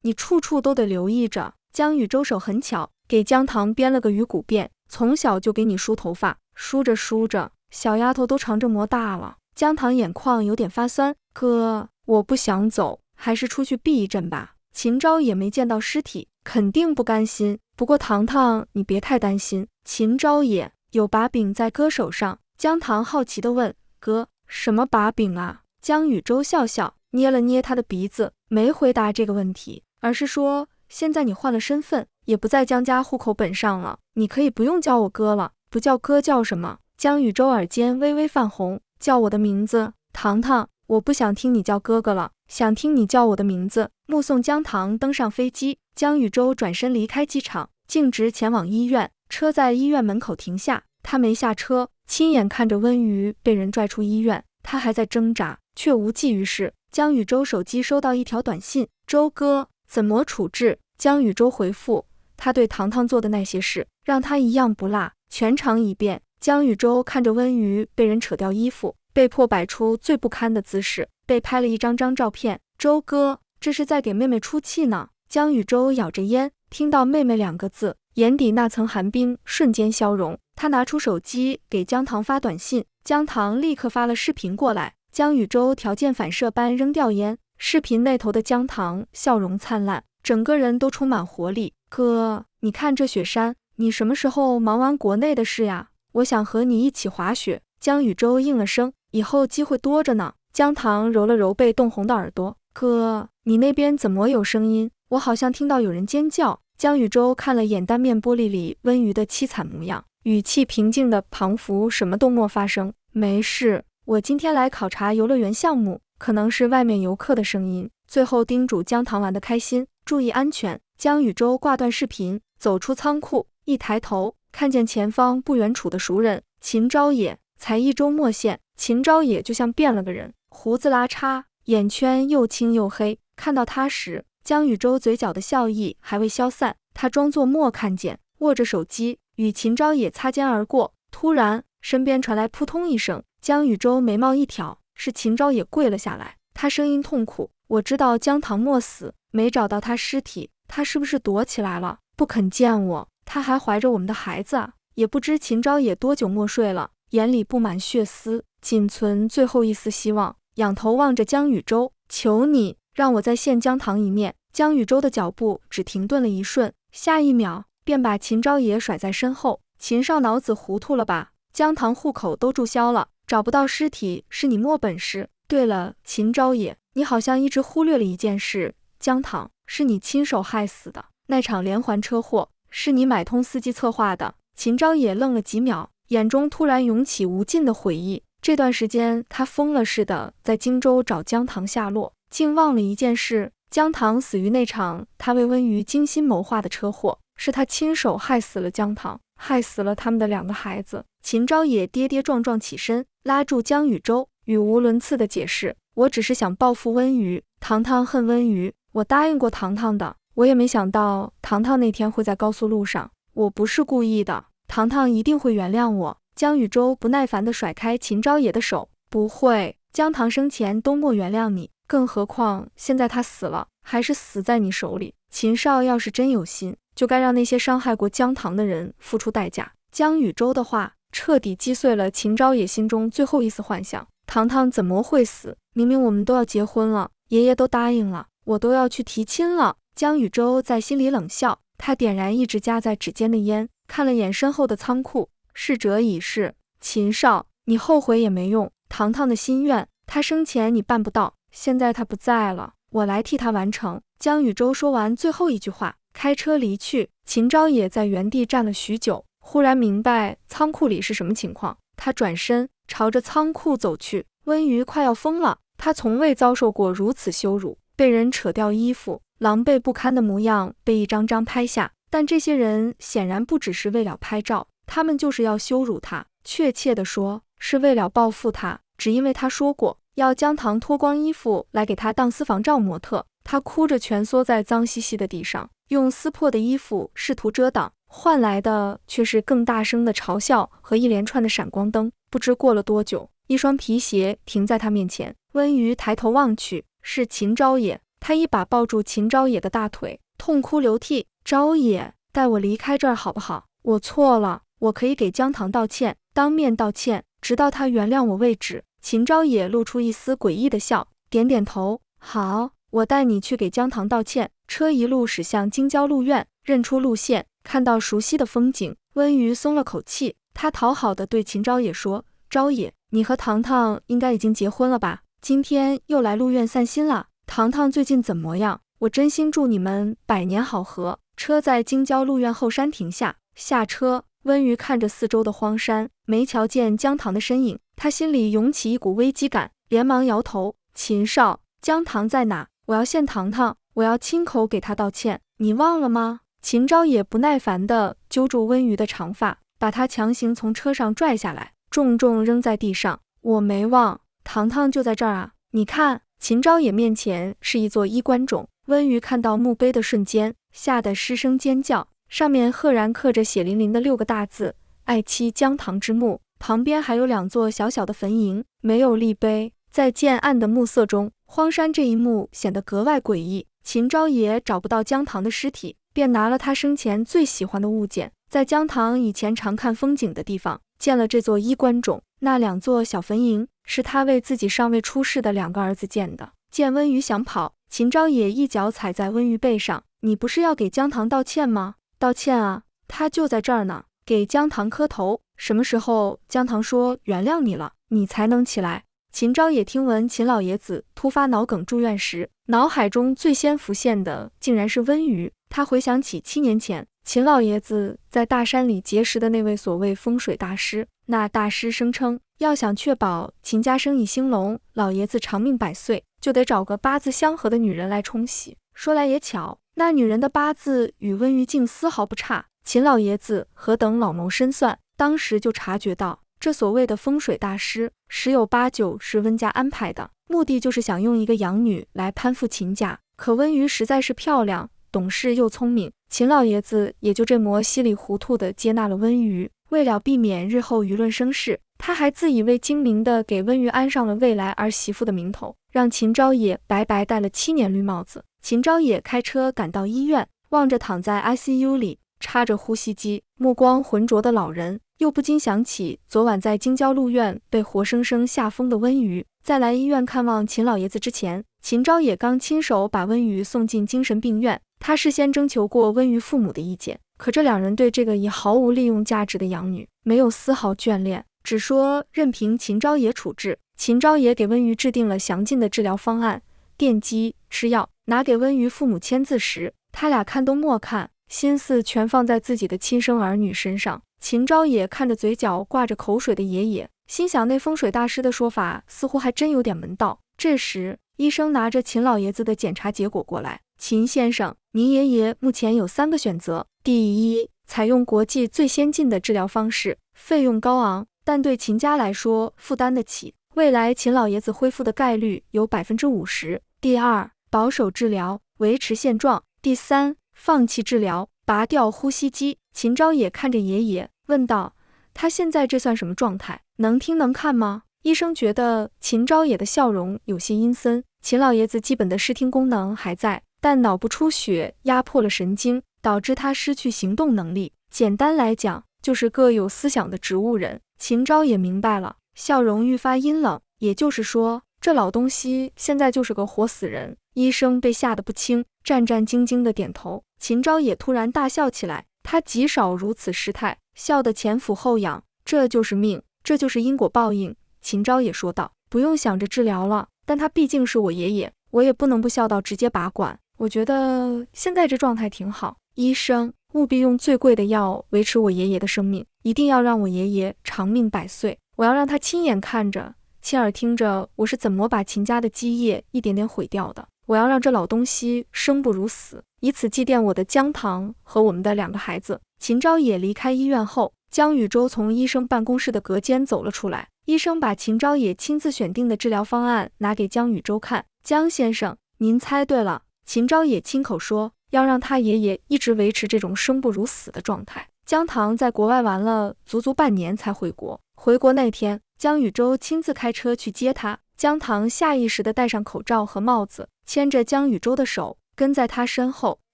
你处处都得留意着。”姜禹州手很巧，给姜糖编了个鱼骨辫，从小就给你梳头发，梳着梳着，小丫头都长这么大了。姜糖眼眶有点发酸：“哥，我不想走，还是出去避一阵吧。”秦昭也没见到尸体，肯定不甘心。不过糖糖，你别太担心，秦昭也有把柄在哥手上。姜糖好奇地问：“哥，什么把柄啊？”姜禹州笑笑，捏了捏他的鼻子，没回答这个问题，而是说：“现在你换了身份，也不在姜家户口本上了，你可以不用叫我哥了，不叫哥叫什么？”姜禹州耳尖微微泛红：“叫我的名字，糖糖，我不想听你叫哥哥了，想听你叫我的名字。”目送姜糖登上飞机，姜禹州转身离开机场，径直前往医院。车在医院门口停下，他没下车，亲眼看着温瑜被人拽出医院，他还在挣扎，却无济于事。江宇洲手机收到一条短信：周哥，怎么处置？江宇洲回复：他对糖糖做的那些事，让他一样不落，全场一遍。江宇洲看着温瑜被人扯掉衣服，被迫摆出最不堪的姿势，被拍了一张张照片。周哥，这是在给妹妹出气呢。江宇洲咬着烟，听到妹妹2个字，眼底那层寒冰瞬间消融。他拿出手机给姜糖发短信，姜糖立刻发了视频过来。江宇洲条件反射般扔掉烟，视频那头的姜糖笑容灿烂，整个人都充满活力。哥，你看这雪山，你什么时候忙完国内的事呀？我想和你一起滑雪。江宇洲应了声，以后机会多着呢。姜糖揉了揉被冻红的耳朵，哥，你那边怎么有声音？我好像听到有人尖叫。江宇洲看了眼单面玻璃里温瑜的凄惨模样，语气平静的仿佛什么都没发生。没事，我今天来考察游乐园项目，可能是外面游客的声音。最后叮嘱姜糖玩得开心，注意安全。江宇洲挂断视频，走出仓库，一抬头看见前方不远处的熟人秦昭野。才1周末线，秦昭野就像变了个人，胡子拉碴，眼圈又青又黑。看到他时，江宇洲嘴角的笑意还未消散，他装作没看见，握着手机与秦昭野擦肩而过。突然，身边传来扑通一声，江宇洲眉毛一挑，是秦昭野跪了下来。他声音痛苦：我知道姜糖没死，没找到他尸体，他是不是躲起来了，不肯见我？他还怀着我们的孩子啊！也不知秦昭野多久没睡了，眼里布满血丝，仅存最后一丝希望，仰头望着江宇洲：求你让我再见姜糖一面。江宇洲的脚步只停顿了一瞬，下一秒便把秦昭野甩在身后。秦少脑子糊涂了吧？姜糖户口都注销了，找不到尸体是你没本事。对了，秦昭野，你好像一直忽略了一件事，姜糖是你亲手害死的，那场连环车祸是你买通司机策划的。秦昭野愣了几秒，眼中突然涌起无尽的悔意。这段时间他疯了似的在荆州找姜糖下落，竟忘了一件事，姜糖死于那场他为温瑜精心谋划的车祸，是他亲手害死了姜糖，害死了他们的2个孩子。秦昭野跌跌撞撞起身，拉住江宇洲，语无伦次的解释：我只是想报复温瑜，糖糖恨温瑜，我答应过糖糖的，我也没想到糖糖那天会在高速路上，我不是故意的，糖糖一定会原谅我。江宇洲不耐烦地甩开秦昭野的手：不会，姜糖生前都没原谅你，更何况现在他死了，还是死在你手里。秦少要是真有心，就该让那些伤害过姜糖的人付出代价。江宇洲的话彻底击碎了秦昭野心中最后一丝幻想，糖糖怎么会死？明明我们都要结婚了，爷爷都答应了，我都要去提亲了。江宇洲在心里冷笑，他点燃一直夹在指尖的烟，看了眼身后的仓库，逝者已逝，秦少，你后悔也没用，糖糖的心愿，他生前你办不到，现在他不在了，我来替他完成。江宇洲说完最后一句话，开车离去。秦昭野在原地站了许久，忽然明白仓库里是什么情况，他转身朝着仓库走去。温瑜快要疯了，他从未遭受过如此羞辱，被人扯掉衣服，狼狈不堪的模样被一张张拍下，但这些人显然不只是为了拍照，他们就是要羞辱他，确切地说是为了报复他。只因为他说过要姜糖脱光衣服来给他当私房照模特，他哭着蜷缩在脏兮兮的地上，用撕破的衣服试图遮挡，换来的却是更大声的嘲笑和一连串的闪光灯。不知过了多久，一双皮鞋停在他面前，温瑜抬头望去，是秦昭野。他一把抱住秦昭野的大腿，痛哭流涕：昭野，带我离开这儿好不好？我错了，我可以给姜糖道歉，当面道歉，直到他原谅我为止。秦昭野露出一丝诡异的笑，点点头：好，我带你去给姜糖道歉。车一路驶向京郊路院，认出路线，看到熟悉的风景，温瑜松了口气。他讨好地对秦昭野说：昭野，你和糖糖应该已经结婚了吧？今天又来路院散心了，糖糖最近怎么样？我真心祝你们百年好合。车在京郊路院后山停下，下车，温瑜看着四周的荒山，没瞧见姜糖的身影，他心里涌起一股危机感，连忙摇头：秦少，姜糖在哪？我要见糖糖，我要亲口给他道歉，你忘了吗？秦昭也不耐烦地揪住温瑜的长发，把她强行从车上拽下来，重重扔在地上。我没忘，糖糖就在这儿啊，你看。秦昭也面前是一座衣冠冢，温瑜看到墓碑的瞬间，吓得失声尖叫，上面赫然刻着血淋淋的6个大字：爱妻姜糖之墓。旁边还有2座小小的坟茔，没有立碑。在渐暗的暮色中，荒山这一幕显得格外诡异。秦昭也找不到姜糖的尸体，便拿了他生前最喜欢的物件，在姜糖以前常看风景的地方建了这座衣冠冢。那2座小坟茔是他为自己尚未出世的2个儿子建的。见温瑜想跑，秦昭也一脚踩在温瑜背上，你不是要给姜糖道歉吗？道歉啊，他就在这儿呢，给姜糖磕头。什么时候姜糖说原谅你了，你才能起来？秦昭也听闻秦老爷子突发脑梗住院时，脑海中最先浮现的竟然是温瑜。他回想起7年前秦老爷子在大山里结识的那位所谓风水大师，那大师声称要想确保秦家生意兴隆，老爷子长命百岁，就得找个八字相合的女人来冲喜。说来也巧，那女人的八字与温瑜竟丝毫不差。秦老爷子何等老谋深算，当时就察觉到这所谓的风水大师十有八九是温家安排的，目的就是想用一个养女来攀附秦家。可温瑜实在是漂亮，懂事又聪明，秦老爷子也就这么稀里糊涂地接纳了温瑜。为了避免日后舆论声势，他还自以为精明地给温瑜安上了未来儿媳妇的名头，让秦昭也白白戴了7年绿帽子。秦昭也开车赶到医院，望着躺在 ICU 里插着呼吸机目光浑浊的老人，又不禁想起昨晚在京郊路院被活生生吓疯的温瑜。在来医院看望秦老爷子之前，秦昭也刚亲手把温瑜送进精神病院。他事先征求过温瑜父母的意见，可这2人对这个已毫无利用价值的养女没有丝毫眷恋，只说任凭秦昭也处置。秦昭也给温瑜制定了详尽的治疗方案，电击、吃药。拿给温瑜父母签字时，他俩看都莫看，心思全放在自己的亲生儿女身上。秦昭也看着嘴角挂着口水的爷爷，心想那风水大师的说法似乎还真有点门道。这时医生拿着秦老爷子的检查结果过来，秦先生，您爷爷目前有3个选择。第一，采用国际最先进的治疗方式，费用高昂，但对秦家来说负担得起，未来秦老爷子恢复的概率有 50%。第二，保守治疗，维持现状。第三，放弃治疗，拔掉呼吸机。秦昭也看着爷爷问道，他现在这算什么状态？能听能看吗？医生觉得秦昭也的笑容有些阴森。秦老爷子基本的视听功能还在，但脑部出血压迫了神经，导致他失去行动能力。简单来讲，就是个有思想的植物人。秦昭也明白了，笑容愈发阴冷。也就是说，这老东西现在就是个活死人。医生被吓得不轻，战战兢兢地点头。秦昭也突然大笑起来，他极少如此失态，笑得前俯后仰。这就是命，这就是因果报应。秦昭也说道，不用想着治疗了，但他毕竟是我爷爷，我也不能不笑到直接拔管。我觉得现在这状态挺好，医生务必用最贵的药维持我爷爷的生命，一定要让我爷爷长命百岁。我要让他亲眼看着，亲耳听着我是怎么把秦家的基业一点点毁掉的。我要让这老东西生不如死，以此祭奠我的姜糖和我们的2个孩子。秦昭也离开医院后，姜宇洲从医生办公室的隔间走了出来。医生把秦昭也亲自选定的治疗方案拿给姜宇洲看。姜先生，您猜对了。秦昭也亲口说，要让他爷爷一直维持这种生不如死的状态。姜糖在国外玩了足足半年才回国。回国那天，姜宇洲亲自开车去接他。姜糖下意识地戴上口罩和帽子，牵着姜宇洲的手，跟在他身后。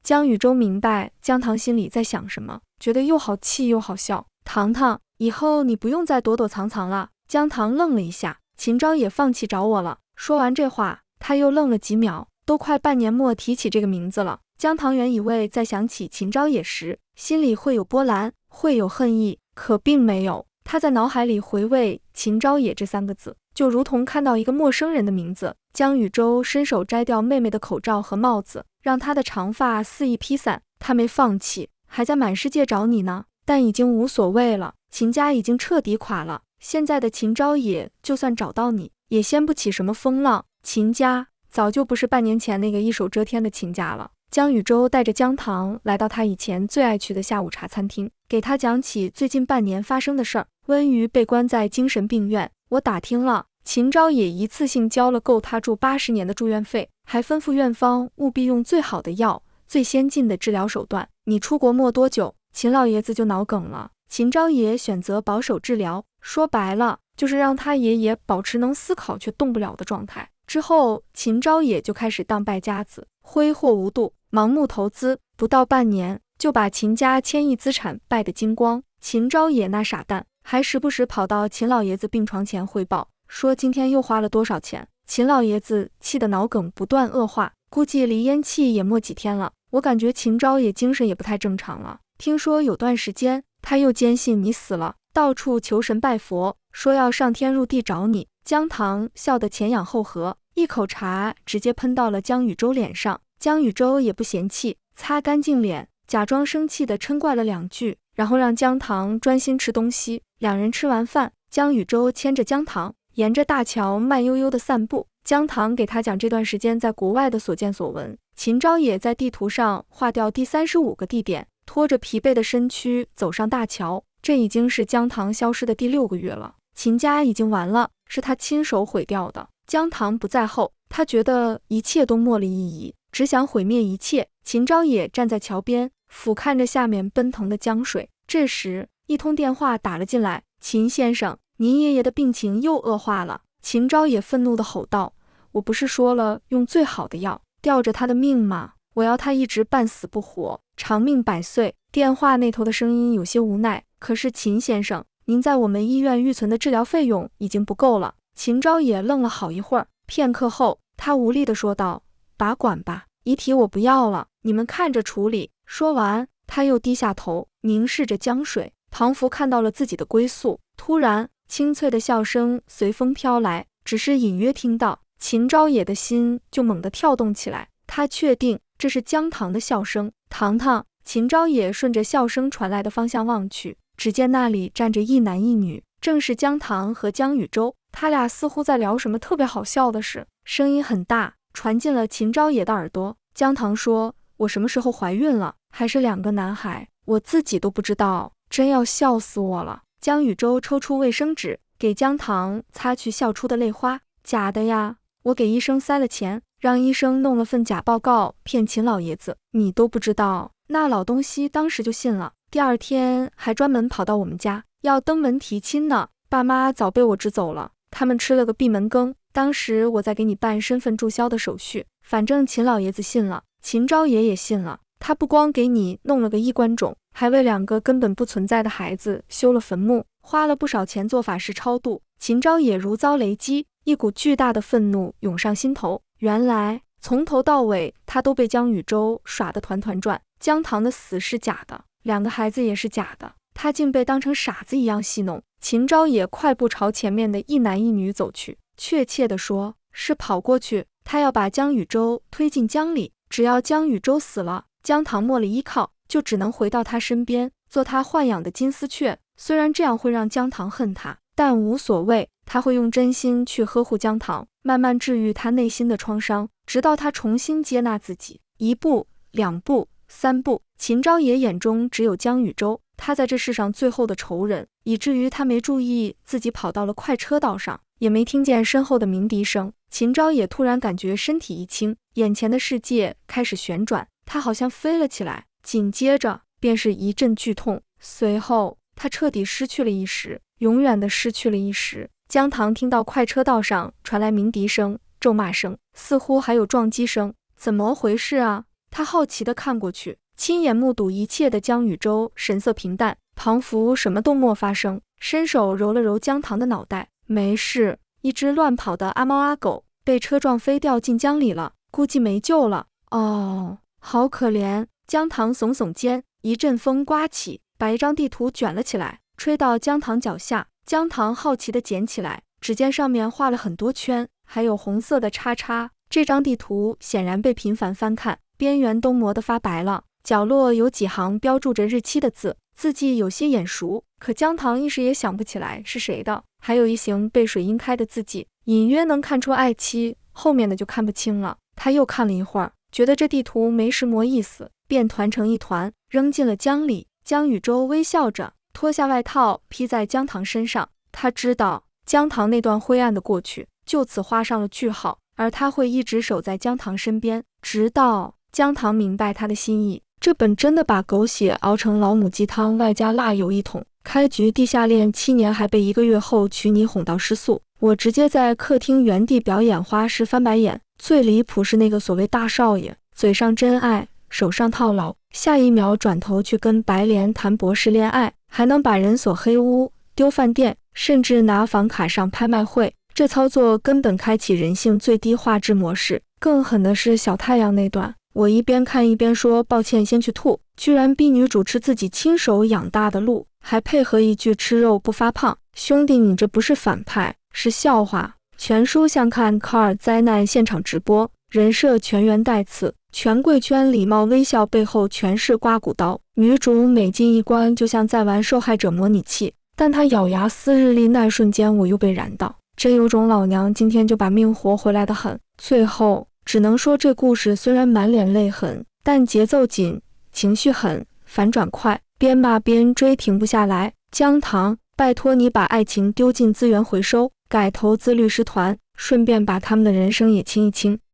姜宇洲明白姜糖心里在想什么，觉得又好气又好笑。糖糖，以后你不用再躲躲藏藏了。姜糖愣了一下，秦昭也放弃找我了。说完这话，他又愣了几秒，都快半年没提起这个名字了。姜糖原以为在想起秦昭也时，心里会有波澜，会有恨意，可并没有。他在脑海里回味秦昭也这3个字，就如同看到一个陌生人的名字。姜宇洲伸手摘掉妹妹的口罩和帽子，让她的长发肆意披散。他没放弃，还在满世界找你呢，但已经无所谓了。秦家已经彻底垮了，现在的秦昭也就算找到你，也掀不起什么风浪。秦家早就不是半年前那个一手遮天的秦家了。江宇洲带着姜糖来到他以前最爱去的下午茶餐厅，给他讲起最近半年发生的事儿。温瑜被关在精神病院，我打听了，秦昭也一次性交了够他住80年的住院费，还吩咐院方务必用最好的药、最先进的治疗手段。你出国没多久，秦老爷子就脑梗了。秦昭也选择保守治疗，说白了就是让他爷爷保持能思考却动不了的状态。之后，秦昭也就开始当败家子，挥霍无度，盲目投资，不到半年就把秦家千亿资产败得精光。秦昭也那傻蛋，还时不时跑到秦老爷子病床前汇报，说今天又花了多少钱。秦老爷子气得脑梗不断恶化，估计离咽气也没几天了。我感觉秦昭也精神也不太正常了。听说有段时间他又坚信你死了，到处求神拜佛，说要上天入地找你。姜糖笑得前仰后合，一口茶直接喷到了江宇洲脸上。江宇洲也不嫌弃，擦干净脸，假装生气地嗔怪了2句，然后让姜糖专心吃东西。两人吃完饭，江宇洲牵着姜糖沿着大桥慢悠悠地散步，姜糖给他讲这段时间在国外的所见所闻。秦昭也在地图上划掉第35个地点，拖着疲惫的身躯走上大桥。这已经是姜糖消失的第6个月了，秦家已经完了，是他亲手毁掉的。姜糖不在后，他觉得一切都没了意义，只想毁灭一切。秦昭也站在桥边，俯瞰着下面奔腾的江水。这时，一通电话打了进来：“秦先生，您爷爷的病情又恶化了。”秦昭也愤怒地吼道：“我不是说了用最好的药吊着他的命吗？我要他一直半死不活，长命百岁。”电话那头的声音有些无奈：“可是秦先生，您在我们医院预存的治疗费用已经不够了。”秦昭也愣了好一会儿，片刻后，他无力地说道：“把管吧，遗体我不要了，你们看着处理。”说完，他又低下头，凝视着江水，仿佛看到了自己的归宿。突然，清脆的笑声随风飘来，只是隐约听到，秦昭也的心就猛地跳动起来。他确定这是姜糖的笑声。糖糖，秦昭也顺着笑声传来的方向望去，只见那里站着一男一女，正是姜糖和江宇洲。他俩似乎在聊什么特别好笑的事，声音很大，传进了秦昭也的耳朵。姜糖说：“我什么时候怀孕了？还是2个男孩？我自己都不知道，真要笑死我了。”江宇洲抽出卫生纸，给姜糖擦去笑出的泪花。假的呀，我给医生塞了钱，让医生弄了份假报告骗秦老爷子，你都不知道。那老东西当时就信了，第2天还专门跑到我们家要登门提亲呢。爸妈早被我支走了，他们吃了个闭门羹。当时我在给你办身份注销的手续，反正秦老爷子信了，秦昭也也信了。他不光给你弄了个衣冠冢，还为2个根本不存在的孩子修了坟墓，花了不少钱做法事超度。秦昭也如遭雷击，一股巨大的愤怒涌上心头。原来从头到尾他都被江宇洲耍得团团转，姜糖的死是假的，2个孩子也是假的，他竟被当成傻子一样戏弄。秦昭也快步朝前面的一男一女走去，确切地说是跑过去，他要把江宇洲推进江里。只要江宇洲死了，姜糖没了依靠，就只能回到他身边，做他豢养的金丝雀。虽然这样会让姜糖恨他，但无所谓，他会用真心去呵护姜糖，慢慢治愈他内心的创伤，直到他重新接纳自己。1步、2步、3步，秦昭也眼中只有江宇洲，他在这世上最后的仇人，以至于他没注意自己跑到了快车道上，也没听见身后的鸣笛声。秦昭也突然感觉身体一轻，眼前的世界开始旋转，他好像飞了起来，紧接着便是一阵剧痛，随后他彻底失去了意识，永远的失去了意识。姜糖听到快车道上传来鸣笛声、咒骂声，似乎还有撞击声，怎么回事啊？他好奇地看过去，亲眼目睹一切的江宇洲神色平淡，仿佛什么都没发生，伸手揉了揉姜糖的脑袋，没事，一只乱跑的阿猫阿狗被车撞飞掉进江里了，估计没救了。哦，好可怜。姜糖耸耸肩，一阵风刮起，把一张地图卷了起来，吹到姜糖脚下。姜糖好奇地捡起来，只见上面画了很多圈，还有红色的叉叉。这张地图显然被频繁翻看，边缘都磨得发白了，角落有几行标注着日期的字，字迹有些眼熟，可姜糖一时也想不起来是谁的。还有一行被水印开的字迹，隐约能看出爱妻，后面的就看不清了。他又看了一会儿，觉得这地图没什么意思，便团成一团，扔进了江里。江宇洲微笑着脱下外套披在姜糖身上，他知道姜糖那段灰暗的过去就此画上了句号，而他会一直守在姜糖身边，直到姜糖明白他的心意。这本真的把狗血熬成老母鸡汤，外加辣油一桶。开局地下恋7年，还被1个月后娶你哄到失速。我直接在客厅原地表演花式翻白眼。最离谱是那个所谓大少爷，嘴上真爱，手上套牢，下一秒转头去跟白莲谈博士恋爱，还能把人锁黑屋、丢饭店，甚至拿房卡上拍卖会。这操作根本开启人性最低画质模式。更狠的是小太阳那段，我一边看一边说抱歉先去吐，居然逼女主吃自己亲手养大的鹿，还配合一句吃肉不发胖。兄弟，你这不是反派，是笑话。全书像看卡尔灾难现场直播，人设全员带刺，权贵圈礼貌微笑背后全是刮骨刀。女主每进一关就像在玩受害者模拟器，但她咬牙撕日历那瞬间我又被燃到，真有种老娘今天就把命活回来的狠。最后只能说这故事虽然满脸泪痕，但节奏紧，情绪狠，反转快，边骂边追停不下来。姜糖，拜托你把爱情丢进资源回收，改投资律师团，顺便把他们的人生也清一清。